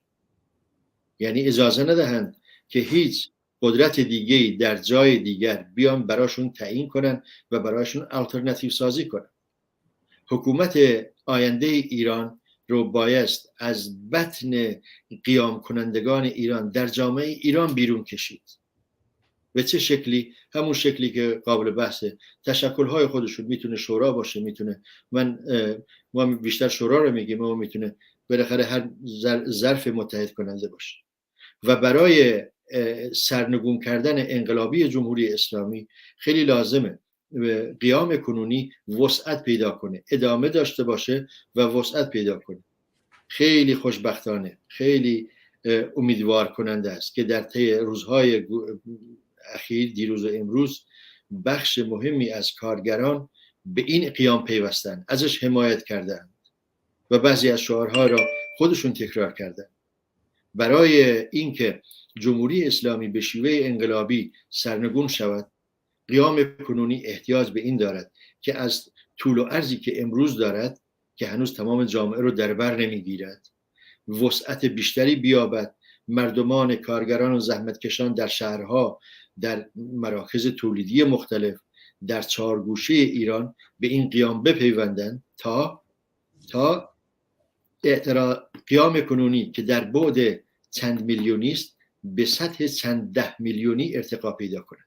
یعنی اجازه ندهند که هیچ قدرت دیگه‌ای در جای دیگر بیان براشون تعیین کنن و براشون آلترناتیو سازی کنن. حکومت آینده ایران رو بایست از بطن قیام کنندگان ایران در جامعه ایران بیرون کشید. به چه شکلی؟ همون شکلی که قابل بحثه. تشکل‌های خودشون میتونه شورا باشه، میتونه ما بیشتر شورا رو میگیم، ما میتونه بالاخره هر ظرف متحد کننده باشه. و برای سرنگون کردن انقلابی جمهوری اسلامی خیلی لازمه قیام کنونی وسعت پیدا کنه، ادامه داشته باشه و وسعت پیدا کنه. خیلی خوشبختانه، خیلی امیدوار کننده است که در طی روزهای اخیر، دیروز و امروز، بخش مهمی از کارگران به این قیام پیوستن، ازش حمایت کردن و بعضی از شعارها را خودشون تکرار کردن. برای اینکه جمهوری اسلامی به شیوه انقلابی سرنگون شود، قیام کنونی احتیاج به این دارد که از طول و عرضی که امروز دارد که هنوز تمام جامعه رو در بر نمیگیرد، وسعت بیشتری بیابد. مردمان، کارگران و زحمتکشان در شهرها، در مراکز تولیدی مختلف، در چهارگوشه ایران به این قیام بپیوندند تا قیام کنونی که در بعد چند میلیونی است به سطح چند ده میلیونی ارتقا پیدا کنه،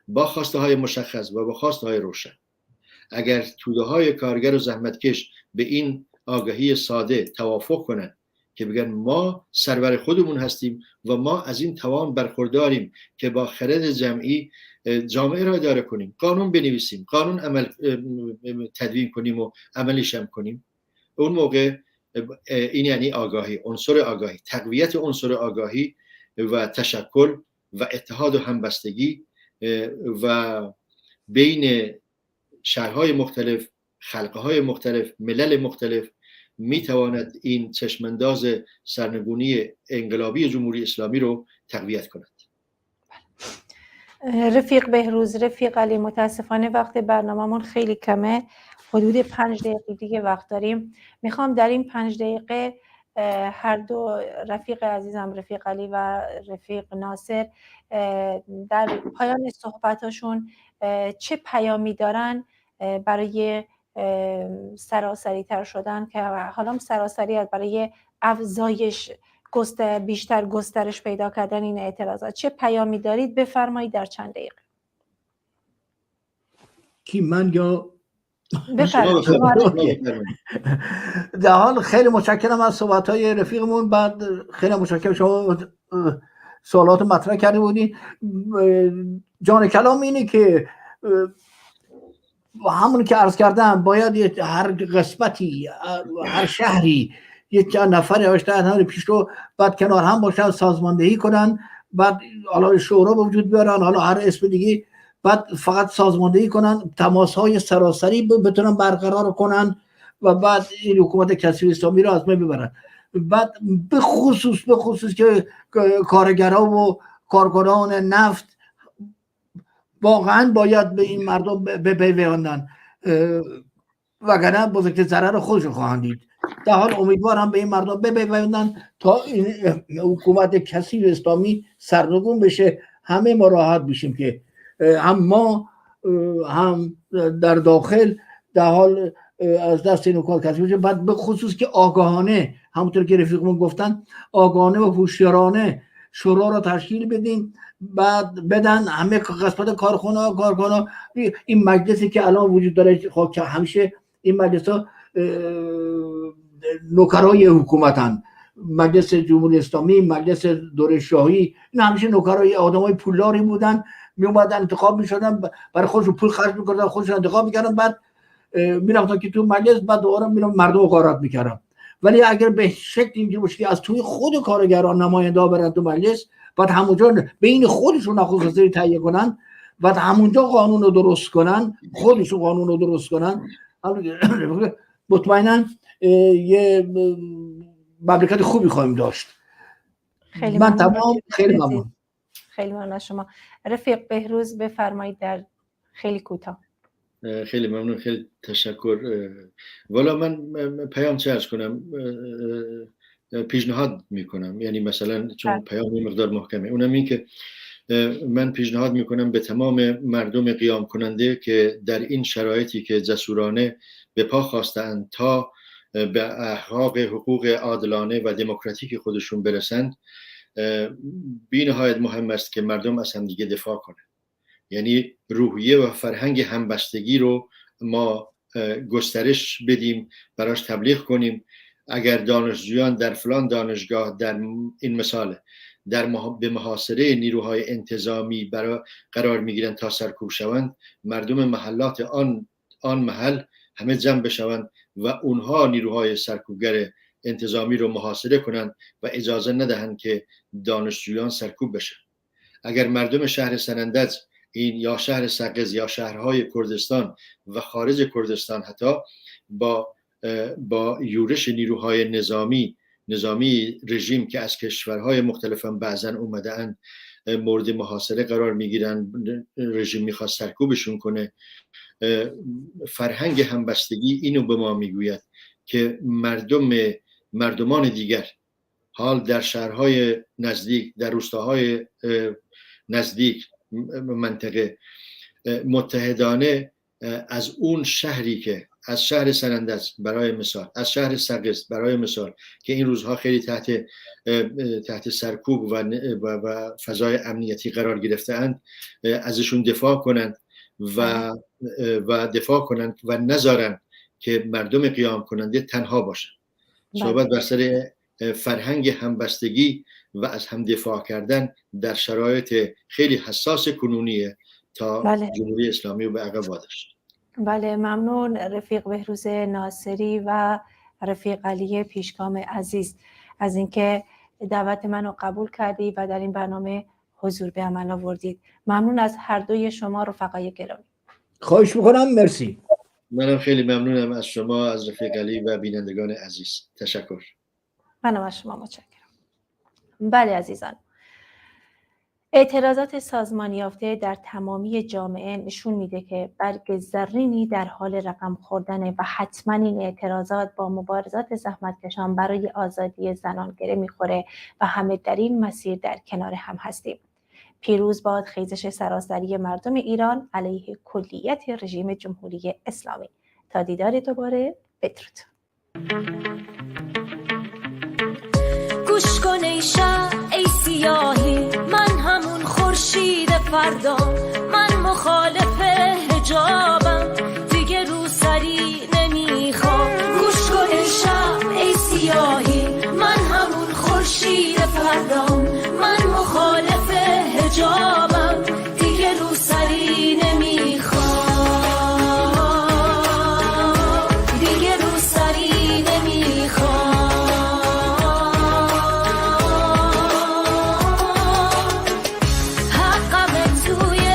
با خواسته های مشخص و با خواسته های روشن. اگر توده های کارگر و زحمتکش به این آگاهی ساده توافق کنند که بگن ما سرور خودمون هستیم و ما از این توان برخورداریم که با خرد جمعی جامعه را اداره کنیم، قانون بنویسیم، قانون عمل تدوین کنیم و عملیش هم کنیم، اون موقع این یعنی آگاهی، عنصر آگاهی، تقویت عنصر آگاهی و تشکل و اتحاد و همبستگی و بین شهرهای مختلف، خلقهای مختلف، ملل مختلف میتواند این چشمانداز سرنگونی انقلابی جمهوری اسلامی رو تقویت کند. رفیق بهروز، رفیق علی، متاسفانه وقت برنامه‌مون خیلی کمه، حدود 5 دقیقه دیگه وقت داریم. میخوام در این 5 دقیقه هر دو رفیق عزیزم، رفیق علی و رفیق ناصر، در پایان صحبتاشون چه پیامی دارن برای سراسری تر شدن که حالا سراسری از برای افزایش بیشتر گسترش پیدا کردن این اعتراضات، چه پیامی دارید؟ بفرمایید در چند دقیقه. کی، من یا بفرمایید؟ در حال خیلی متشکرم از صحبت‌های رفیقمون. بعد خیلی متشکرم شما سوالات مطرح کرده بودین. جان کلام اینه که همون که عرض کردم باید هر قسمتی، هر شهری یک نفر داشتن پیش رو، بعد کنار هم باشن، سازماندهی کنن، بعد حالا شورا به وجود بیارن، حالا هر اسم دیگه، بعد فقط سازماندهی کنن، تماس‌های سراسری بتونن برقرار کنن و بعد این حکومت کثیر اسلامی رو از بین ببرن. بعد به خصوص که کارگرها و کارکنان نفت واقعا باید به این مردم بپیوندن، وگرنه بزرگترین ضرر خودشون خواهند دید. در حال امیدوارم به این مردم بپیوندن تا این حکومت کثیر اسلامی سرنگون بشه، همه ما راحت بشیم که هم ما هم در داخل در حال از دست این حکومت کثیر بشه. بعد به خصوص که آگاهانه، همونطور که رفیقمون گفتن، آگاهانه و هوشیارانه شورا را تشکیل بدیم، بعد بدن همه قسمت کارکنان. این مجلسی که الان وجود داره که همیشه این مجلس ها نوکرای حکومتن، مجلس جمهوری اسلامی، مجلس دوره شاهی، این همیشه نوکرای آدمای پولداری بودن، می اومدن انتخاب میشدن، برای خودشون پول خرج میکردن، خودشون انتخاب میکردن، بعد میرفتن که تو مجلس، بعد دوباره مردم رو غارت میکردن. ولی اگر به شکل اینجوری باشه از توی خود کارگران نماینده برن تو مجلس، بعد همونجا بین خودشون نخست تهیه کنن، بعد همونجا قانون رو درست کنن، خودشون قانون رو درست کنن، مطمئنا یه مملکت خوبی خواهیم داشت. خیلی من تمام. خیلی ممنون. خیلی ممنون از شما. رفیق بهروز بفرمایید در خیلی کوتاه. خیلی ممنون، خیلی تشکر. والا من پیام چه ارز کنم، پیشنهاد میکنم، یعنی مثلا چون پیام مقدار محکمه، اونم این که من پیشنهاد میکنم به تمام مردم قیام کننده که در این شرایطی که جسورانه به پا خواستند تا به احقاق حقوق عادلانه و دموکراتیک خودشون برسند، بی نهایت مهم است که مردم از هم دیگه دفاع کنند. یعنی روحیه و فرهنگ همبستگی رو ما گسترش بدیم، براش تبلیغ کنیم. اگر دانشجویان در فلان دانشگاه، در این مثال، به محاصره نیروهای انتظامی قرار میگیرند تا سرکوب شوند، مردم محلات آن محل همه جمع بشوند و اونها نیروهای سرکوبگر انتظامی رو محاصره کنند و اجازه ندهند که دانشجویان سرکوب بشن. اگر مردم شهر سنندج این یا شهر سقز یا شهرهای کردستان و خارج کردستان حتی با یورش نیروهای نظامی رژیم که از کشورهای مختلف هم بعضا اومدن مورد محاصره قرار میگیرن، رژیم میخواد سرکوبشون کنه، فرهنگ همبستگی اینو به ما میگوید که مردمان دیگر حال در شهرهای نزدیک، در روستاهای نزدیک منطقه متحدانه از اون شهری که از شهر سنندج برای مثال، از شهر سقز برای مثال که این روزها خیلی تحت سرکوب و فضای امنیتی قرار گرفته‌اند، ازشون دفاع کنند و نذارن که مردم قیام کننده تنها باشن. صحبت بر سر فرهنگ همبستگی و از هم دفاع کردن در شرایط خیلی حساس کنونیه تا جمهوری اسلامی رو به عقب واداشت. بله، ممنون رفیق بهروز ناصری و رفیق علی پیشگام عزیز از اینکه دعوت منو قبول کردی و در این برنامه حضور به عمل آوردید. ممنون از هر دوی شما رفقای گرامی. خواهش میکنم. مرسی. منم خیلی ممنونم از شما، از رفیق علی و بینندگان عزیز. تشکر. منم از شما متشکرم. بله عزیزان، اعتراضات سازمان یافته در تمامی جامعه نشون میده که برگ زرینی در حال رقم خوردنه و حتما این اعتراضات با مبارزات زحمتکشان برای آزادی زنان گره میخوره و همه در این مسیر در کنار هم هستیم. پیروز باد خیزش سراسری مردم ایران علیه کلیت رژیم جمهوری اسلامی. تا دیدار دوباره، بدرود. گوش کن ای شب ای سیاهی، من همون خورشید فردا، من مخالف حجابم، دیگه رو سری نمیخوام. گوش کن ای شب ای سیاهی، من همون خورشید فردا، من مخالف حجابم، دیگه رو سری نمیخوام، دیگه رو سری نمیخوام. حقم توی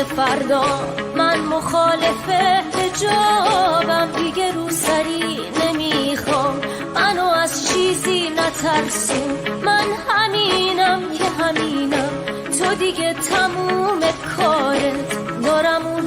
فردا. من مخالف حجابم، دیگه رو سری نمیخوام، منو از چیزی نترسون. من همینم که همینم، تو دیگه تموم کارت، دارم اون